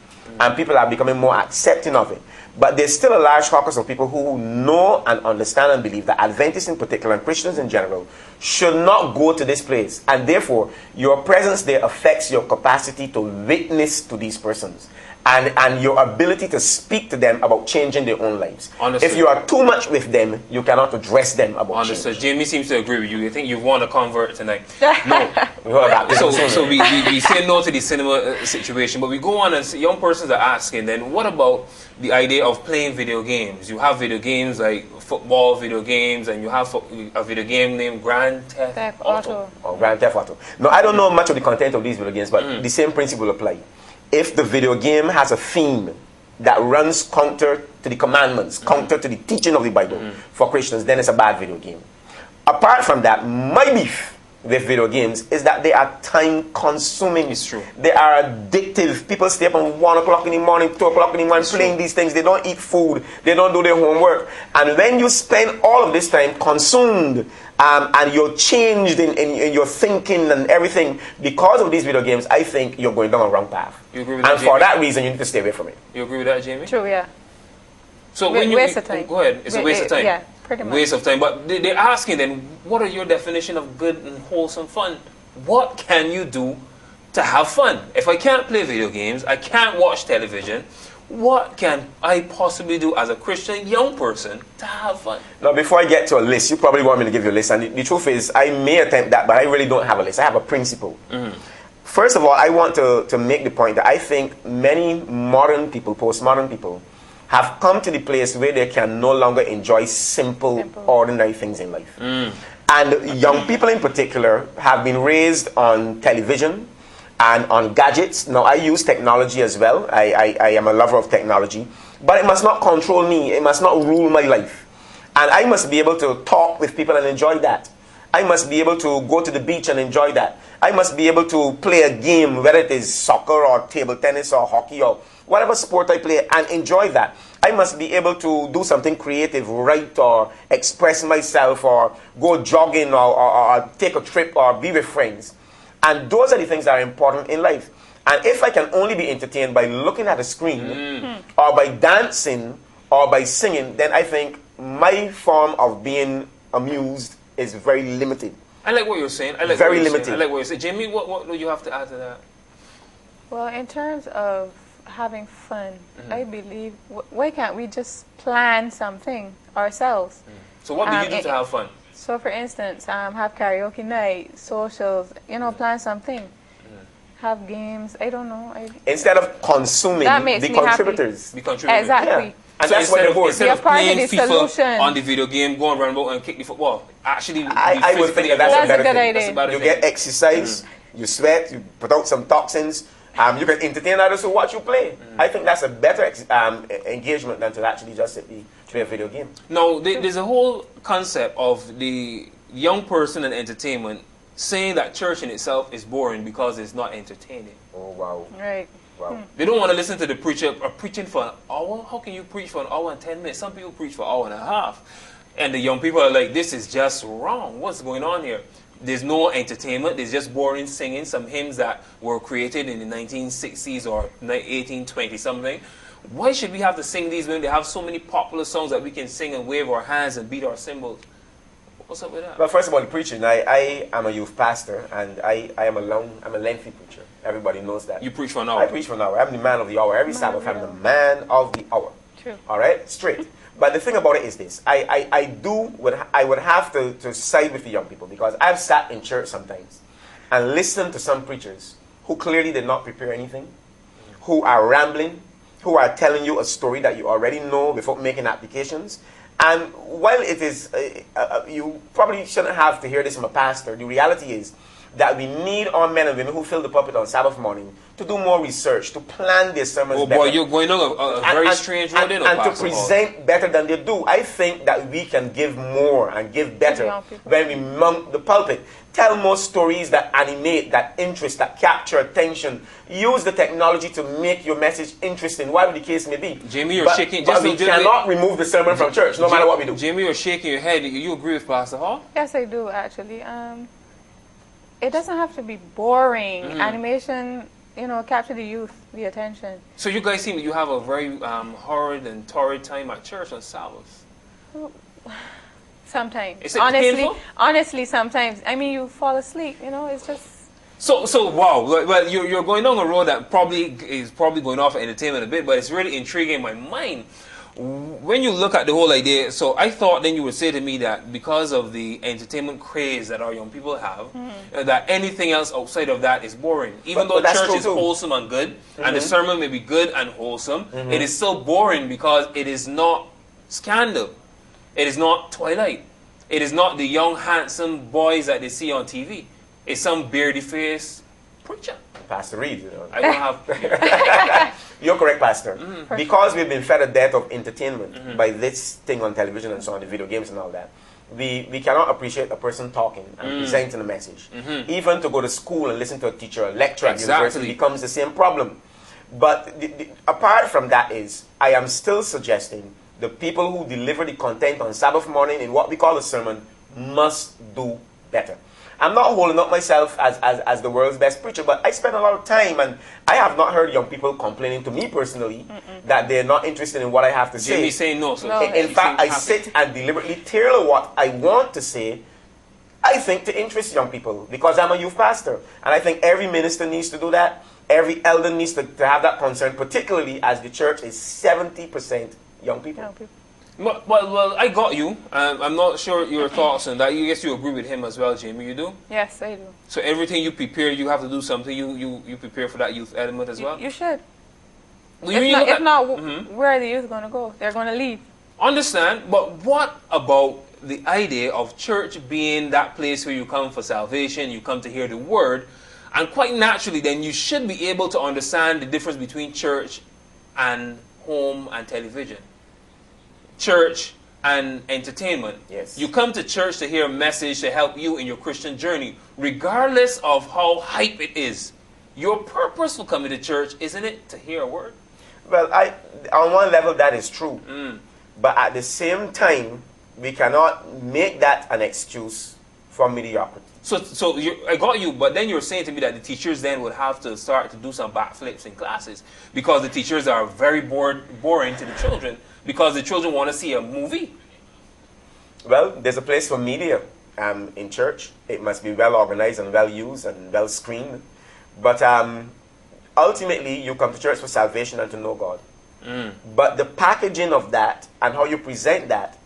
and people are becoming more accepting of it. But there's still a large caucus of people who know and understand and believe that Adventists in particular and Christians in general should not go to this place. And therefore, your presence there affects your capacity to witness to these persons and your ability to speak to them about changing their own lives.
Understood.
If you are too much with them, you cannot address them about
Understood.
change.
Jamie seems to agree with you. I think you've won a convert tonight.
No.
So we say no to the cinema situation, but we go on and young persons are asking, then what about the idea of playing video games? You have video games like football video games, and you have a video game named Grand Theft Auto.
Or Grand Theft Auto. No, I don't know much of the content of these video games, but the same principle apply. If the video game has a theme that runs counter to the commandments, counter to the teaching of the Bible for Christians, then it's a bad video game. Apart from that, my beef with video games is that they are time consuming.
It's true.
They are addictive. People stay up until 1 o'clock in the morning, 2 o'clock in the morning playing these things. They don't eat food. They don't do their homework. And when you spend all of this time consumed and you're changed in your thinking and everything because of these video games, I think you're going down a wrong path.
You agree with that,
and
Jamie?
for that reason, you need to stay away from it.
You agree with that, Jamie?
True, yeah.
So when you
waste of time.
Go ahead. It's a waste of time.
Yeah, pretty much.
Waste of time. But they're asking then, what are your definition of good and wholesome fun? What can you do to have fun? If I can't play video games, I can't watch television, what can I possibly do as a Christian young person to have fun?
Now, before I get to a list, you probably want me to give you a list. And the truth is, I may attempt that, but I really don't have a list. I have a principle. First of all, I want to make the point that I think many modern people, postmodern people, have come to the place where they can no longer enjoy simple, ordinary things in life. And young people in particular have been raised on television and on gadgets. Now, I use technology as well. I am a lover of technology. But it must not control me. It must not rule my life. And I must be able to talk with people and enjoy that. I must be able to go to the beach and enjoy that. I must be able to play a game, whether it is soccer or table tennis or hockey or whatever sport I play, and enjoy that. I must be able to do something creative, write or express myself or go jogging or take a trip or be with friends. And those are the things that are important in life. And if I can only be entertained by looking at a screen or by dancing or by singing, then I think my form of being amused is very limited.
I like what you're saying. I like
Very
what you're
limited.
saying. I like what you're saying. Jamie, what do you have to add to that?
Well, in terms of having fun, I believe, why can't we just plan something ourselves?
So what do you do to have fun?
So, for instance, have karaoke night, socials, plan something. Have games, I don't know.
Instead of consuming,
That makes
the
me happy.
contributors.
Be contributing.
Exactly.
Yeah. And that's why they're bored.
Instead
You're
of
part of
playing
the
FIFA
solution.
on the video game, go and run about and kick the football. Actually,
I would think that's a better
good
thing.
idea.
That's a better
You
thing.
get exercise, you sweat, you put out some toxins, you can entertain others who watch you play. I think that's a better engagement than to actually just play a video game.
Now, there's a whole concept of the young person and entertainment saying that church in itself is boring because it's not entertaining.
Oh, wow.
Right.
Wow.
They don't want to listen to the preacher preaching for an hour. How can you preach for an hour and 10 minutes? Some people preach for an hour and a half. And the young people are like, this is just wrong. What's going on here? There's no entertainment. There's just boring singing, some hymns that were created in the 1960s or 1820 something. Why should we have to sing these when they have so many popular songs that we can sing and wave our hands and beat our cymbals? What's up with that?
Well, first of all, the preaching. I am a youth pastor, and I'm a lengthy preacher. Everybody knows that.
You preach for an hour.
I preach for an hour. I'm the man of the hour. Every Sabbath, I'm the man of the hour.
True.
All right? Straight. But the thing about it is this. I would have to side with the young people, because I've sat in church sometimes and listened to some preachers who clearly did not prepare anything, who are rambling, who are telling you a story that you already know before making applications. And while it is, you probably shouldn't have to hear this from a pastor, the reality is that we need our men and women who fill the pulpit on Sabbath morning to do more research, to plan their sermons better.
Oh boy, you're going on a very strange road,
and to present better than they do. I think that we can give more and give better when we mount the pulpit. Tell more stories that animate, that interest, that capture attention. Use the technology to make your message interesting, whatever the case may be.
Jamie, you're shaking.
But we cannot remove the sermon from church, no matter what we do.
Jamie, you're shaking your head. You agree with Pastor Hall?
Yes, I do, actually. It doesn't have to be boring. Animation, capture the youth, the attention.
So you guys seem you have a very horrid and torrid time at church on Sabbath.
Sometimes.
Is it painful?
Honestly, sometimes. I mean, you fall asleep, it's just...
So wow, well, you're going down a road that is probably going off entertainment a bit, but it's really intriguing in my mind. When you look at the whole idea, so I thought then you would say to me that because of the entertainment craze that our young people have, that anything else outside of that is boring. Even though church is wholesome and good, and the sermon may be good and wholesome, it is still boring because it is not scandal. It is not Twilight. It is not the young, handsome boys that they see on TV. It's some beardy-faced preacher.
Pastor Reed,
I don't have...
You're correct, Pastor. Because we've been fed a debt of entertainment by this thing on television and so on, the video games and all that, we cannot appreciate a person talking and presenting a message. Even to go to school and listen to a teacher, a lecturer at university becomes the same problem. But apart from that I am still suggesting the people who deliver the content on Sabbath morning in what we call a sermon must do better. I'm not holding up myself as the world's best preacher, but I spend a lot of time, and I have not heard young people complaining to me personally that they're not interested in what I have to say.
Jamie saying no. So
in fact, I sit and deliberately tailor what I want to say, I think, to interest young people, because I'm a youth pastor. And I think every minister needs to do that. Every elder needs to have that concern, particularly as the church is 70% young people.
Well, I got you. I'm not sure your thoughts on that. I guess you agree with him as well, Jamie. You do?
Yes, I do.
So everything you prepare, you have to do something. You prepare for that youth element as well?
You should.
Well,
if not, where are the youth going to go? They're going to leave.
Understand, but what about the idea of church being that place where you come for salvation, you come to hear the word, and quite naturally then you should be able to understand the difference between church and home and television. Church and entertainment.
Yes.
You come to church to hear a message to help you in your Christian journey, regardless of how hype it is. Your purpose for coming to church, isn't it, to hear a word?
Well, on one level that is true. But at the same time, we cannot make that an excuse for mediocrity.
So I got you, but then you're saying to me that the teachers then would have to start to do some backflips in classes because the teachers are very boring to the children because the children want to see a movie.
Well, there's a place for media in church. It must be well organized and well used and well screened. But ultimately, you come to church for salvation and to know God. But the packaging of that and how you present that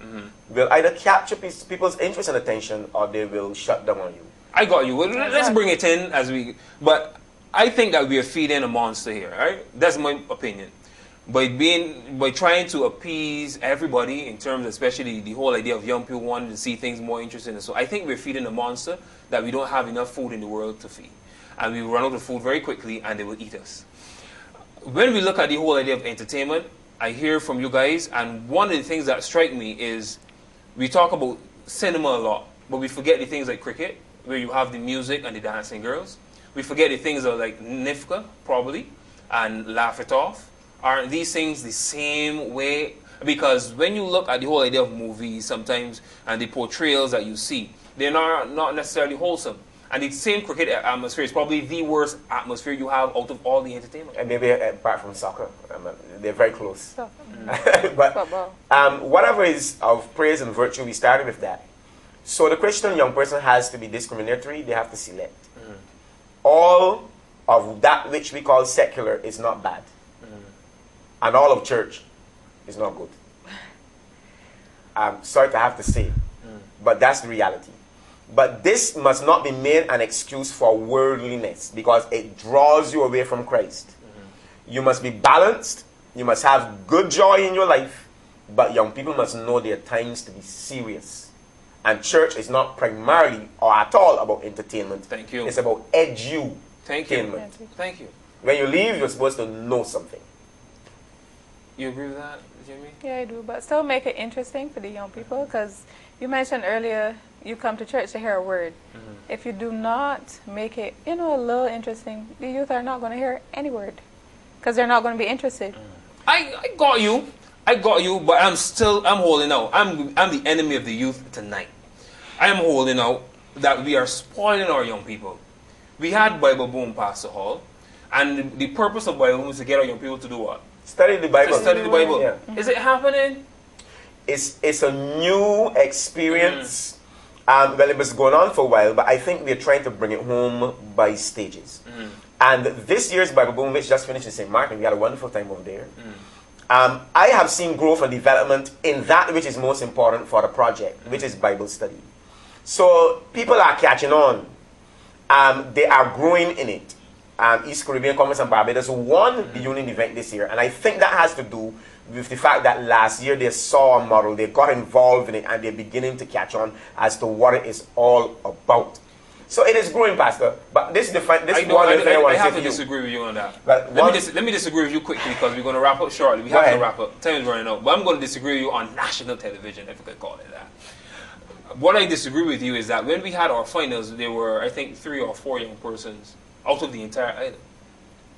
will either capture people's interest and attention, or they will shut down on you.
I got you. Well, let's bring it in but I think that we are feeding a monster here, right? That's my opinion. By trying to appease everybody in terms, especially the whole idea of young people wanting to see things more interesting. So I think we're feeding a monster that we don't have enough food in the world to feed. And we will run out of food very quickly and they will eat us. When we look at the whole idea of entertainment, I hear from you guys, and one of the things that strike me is we talk about cinema a lot, but we forget the things like cricket, where you have the music and the dancing girls. We forget the things like Nifka, probably, and Laugh It Off. Aren't these things the same way? Because when you look at the whole idea of movies sometimes and the portrayals that you see, they're not necessarily wholesome. And the same cricket atmosphere is probably the worst atmosphere you have out of all the entertainment.
And maybe apart from soccer, they're very close.
Mm.
But whatever is of praise and virtue, we started with that. So the Christian young person has to be discriminatory. They have to select. All of that which we call secular is not bad. And all of church is not good. I'm sorry to have to say, but that's the reality. But this must not be made an excuse for worldliness, because it draws you away from Christ. You must be balanced. You must have good joy in your life. But young people must know there are times to be serious. And church is not primarily or at all about entertainment.
Thank you.
It's about edutainment.
Thank you. Thank you.
When you leave, you're supposed to know something.
You agree with that, Jimmy?
Yeah, I do. But still make it interesting for the young people, because you mentioned earlier you come to church to hear a word. If you do not make it, a little interesting, the youth are not going to hear any word, because they're not going to be interested.
I got you. But I'm holding out. I'm the enemy of the youth tonight. I am holding out that we are spoiling our young people. We had Bible Boom, Pastor Hall, and the purpose of Bible Boom is to get our young people to do what?
Study the Bible.
To study the Bible.
Yeah.
Is it happening?
It's a new experience. Well, it was going on for a while, but I think we're trying to bring it home by stages. And this year's Bible Boom, which just finished in St. Martin, we had a wonderful time over there. I have seen growth and development in that which is most important for the project, which is Bible study. So people are catching on. They are growing in it. East Caribbean Conference and Barbados won the union event this year, and I think that has to do with the fact that last year they saw a model, they got involved in it, and they're beginning to catch on as to what it is all about. So it is growing, Pastor. But this thing I want to say to you.
I have to disagree with you on that.
But
let me disagree with you quickly, because we're going to wrap up shortly. We have to wrap up. Time is running out. But I'm going to disagree with you on national television, if we could call it that. What I disagree with you is that when we had our finals, there were, I think, 3 or 4 young persons out of the entire island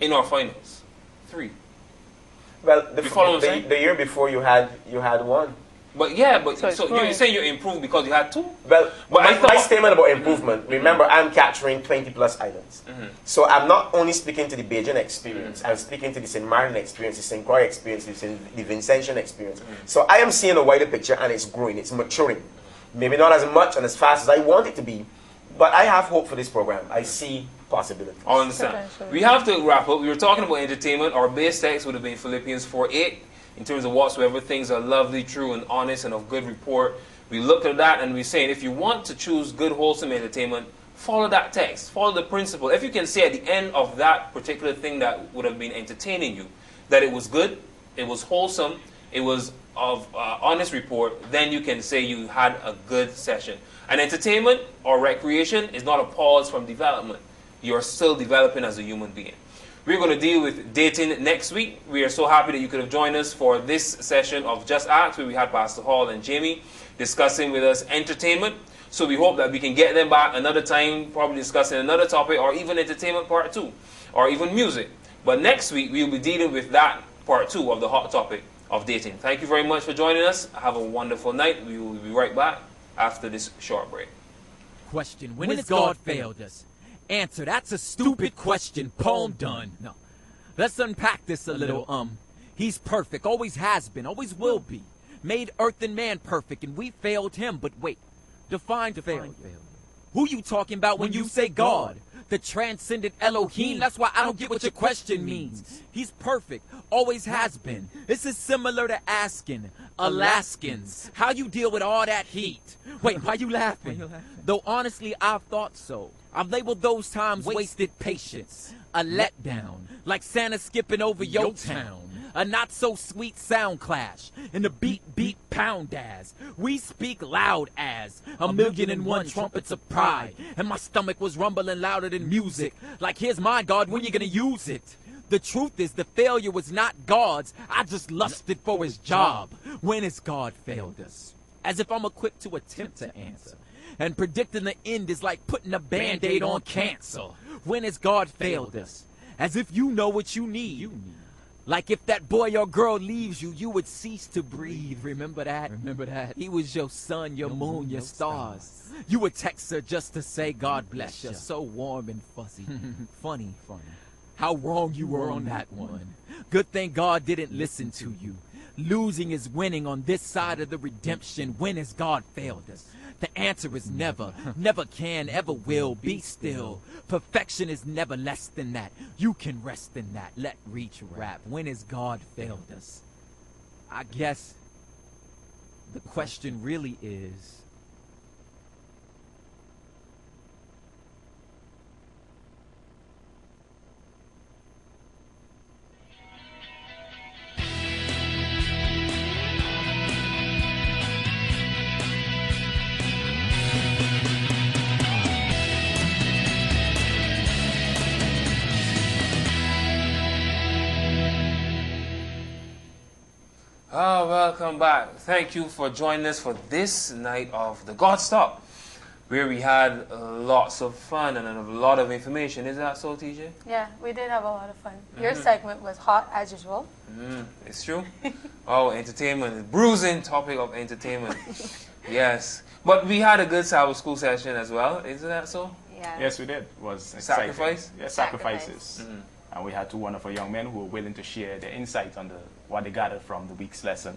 in our finals. 3.
Well, the year before you had one.
But yeah, so you're saying you improved because you had 2?
Well, but my statement about improvement, remember, I'm capturing 20 plus islands. So I'm not only speaking to the Bajan experience, I'm speaking to the St. Martin experience, the St. Croix experience, the Vincentian experience. So I am seeing a wider picture, and it's growing, it's maturing. Maybe not as much and as fast as I want it to be, but I have hope for this program. I see possibilities.
I understand. We have to wrap up. We were talking about entertainment. Our base text would have been Philippians 4:8. In terms of whatsoever things are lovely, true, and honest, and of good report. We looked at that and we're saying, if you want to choose good, wholesome entertainment, follow that text. Follow the principle. If you can say at the end of that particular thing that would have been entertaining you, that it was good, it was wholesome, it was of honest report, then you can say you had a good session. And entertainment or recreation is not a pause from development. You are still developing as a human being. We're going to deal with dating next week. We are so happy that you could have joined us for this session of Just Ask, where we had Pastor Hall and Jamie discussing with us entertainment. So we hope that we can get them back another time, probably discussing another topic, or even entertainment part 2, or even music. But next week, we'll be dealing with that part 2 of the hot topic of dating. Thank you very much for joining us. Have a wonderful night. We will be right back after this short break.
Question, when has God failed us? Answer, that's a stupid question. Poem done. No. Let's unpack this a little. He's perfect, always has been, always will be. Made earth and man perfect, and we failed him. But wait, define failure. Who you talking about when you say God? The transcendent Elohim. That's why I don't get what your question means. He's perfect, always has been. This is similar to asking Alaskans how you deal with all that heat. Wait, why you laughing? Though honestly, I've thought so. I've labeled those times wasted patience, a letdown, like Santa skipping over your town. A not-so-sweet sound clash, and the beat pound as we speak loud as 1,000,001 trumpets of pride, and my stomach was rumbling louder than music, like here's my God, when you gonna use it? The truth is the failure was not God's, I just lusted for his job. When has God failed us? As if I'm equipped to attempt to answer. And predicting the end is like putting a band-aid on cancer. When has God failed us? As if you know what you need. Like if that boy or girl leaves you, you would cease to breathe. Remember that? Remember that? He was your sun, your moon, your stars. You would text her just to say, God bless you. So warm and fuzzy. Funny. How wrong you were on that one. Good thing God didn't listen to you. Losing is winning on this side of the redemption. When has God failed us? The answer is never. Never can, ever will. Be still. Perfection is never less than that. You can rest in that. Let Reach rap. When has God failed us? I guess the question really is,
welcome back. Thank you for joining us for this night of the God Stop, where we had lots of fun and a lot of information. Is that so, TJ?
Yeah, we did have a lot of fun. Your segment was hot as usual.
It's true. Oh, entertainment, bruising topic of entertainment. Yes, but we had a good Sabbath school session as well. Isn't that so?
Yeah.
Yes, we did. It was exciting.
Sacrifice?
Yes, sacrifices. And we had two wonderful young men who were willing to share their insight on what they gathered from the week's lesson.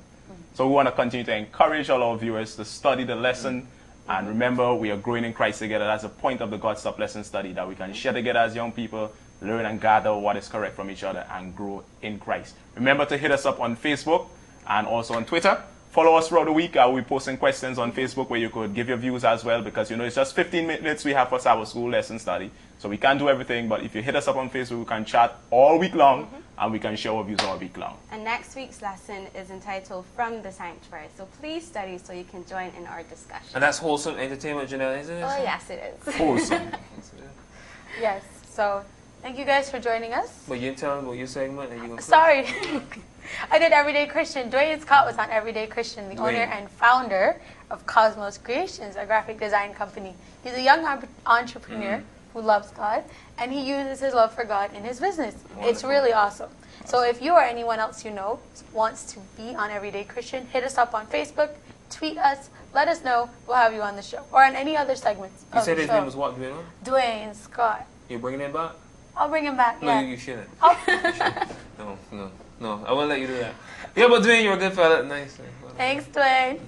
So we want to continue to encourage all our viewers to study the lesson. And remember, we are growing in Christ together. That's the point of the God Stop lesson study, that we can share together as young people, learn and gather what is correct from each other, and grow in Christ. Remember to hit us up on Facebook and also on Twitter. Follow us throughout the week. I will be posting questions on Facebook where you could give your views as well, because, it's just 15 minutes we have for our school lesson study. So we can't do everything, but if you hit us up on Facebook, we can chat all week long, and we can share our views all week long.
And next week's lesson is entitled From the Sanctuary. So please study so you can join in our discussion.
And that's wholesome entertainment, Janelle, isn't it?
Oh, yes, it is.
Wholesome.
Yes, so thank you guys for joining us.
But you didn't tell them what your segment and you gonna
Sorry. I did Everyday Christian. Dwayne Scott was on Everyday Christian, the owner and founder of Cosmos Creations, a graphic design company. He's a young entrepreneur who loves God, and he uses his love for God in his business. Wonderful. It's really awesome. So if you or anyone else you know wants to be on Everyday Christian, hit us up on Facebook, tweet us, let us know. We'll have you on the show, or on any other segments.
You said his name was what, Dwayne?
Dwayne Scott.
You're bringing him back?
I'll bring him back.
No,
yeah.
you shouldn't. No, I won't let you do that. Yeah, but Dwayne, you're a good fella. Nice.
Thanks, Dwayne.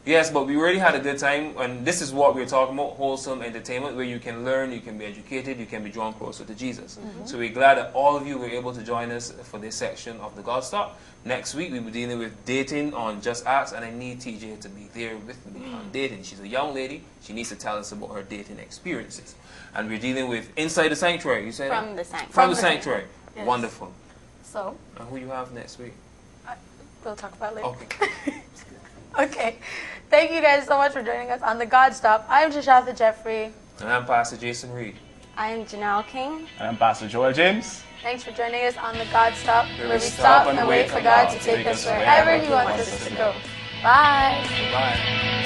Yes, but we really had a good time, and this is what we're talking about, wholesome entertainment, where you can learn, you can be educated, you can be drawn closer to Jesus. So we're glad that all of you were able to join us for this section of the God Stop. Next week, we'll be dealing with dating on Just Ask, and I need TJ to be there with me on dating. She's a young lady. She needs to tell us about her dating experiences. And we're dealing with Inside the Sanctuary. You said
From the Sanctuary.
From the Sanctuary. Yes. Wonderful.
So,
and who you have next week?
We'll talk about later.
Okay.
Okay. Thank you guys so much for joining us on the God Stop. I'm Jashatha Jeffrey.
And I'm Pastor Jason Reed.
I am Janelle King.
And I'm Pastor Joel James.
Thanks for joining us on the God Stop, where we stop and wait for God to take us wherever He wants us to go. Bye.
Bye.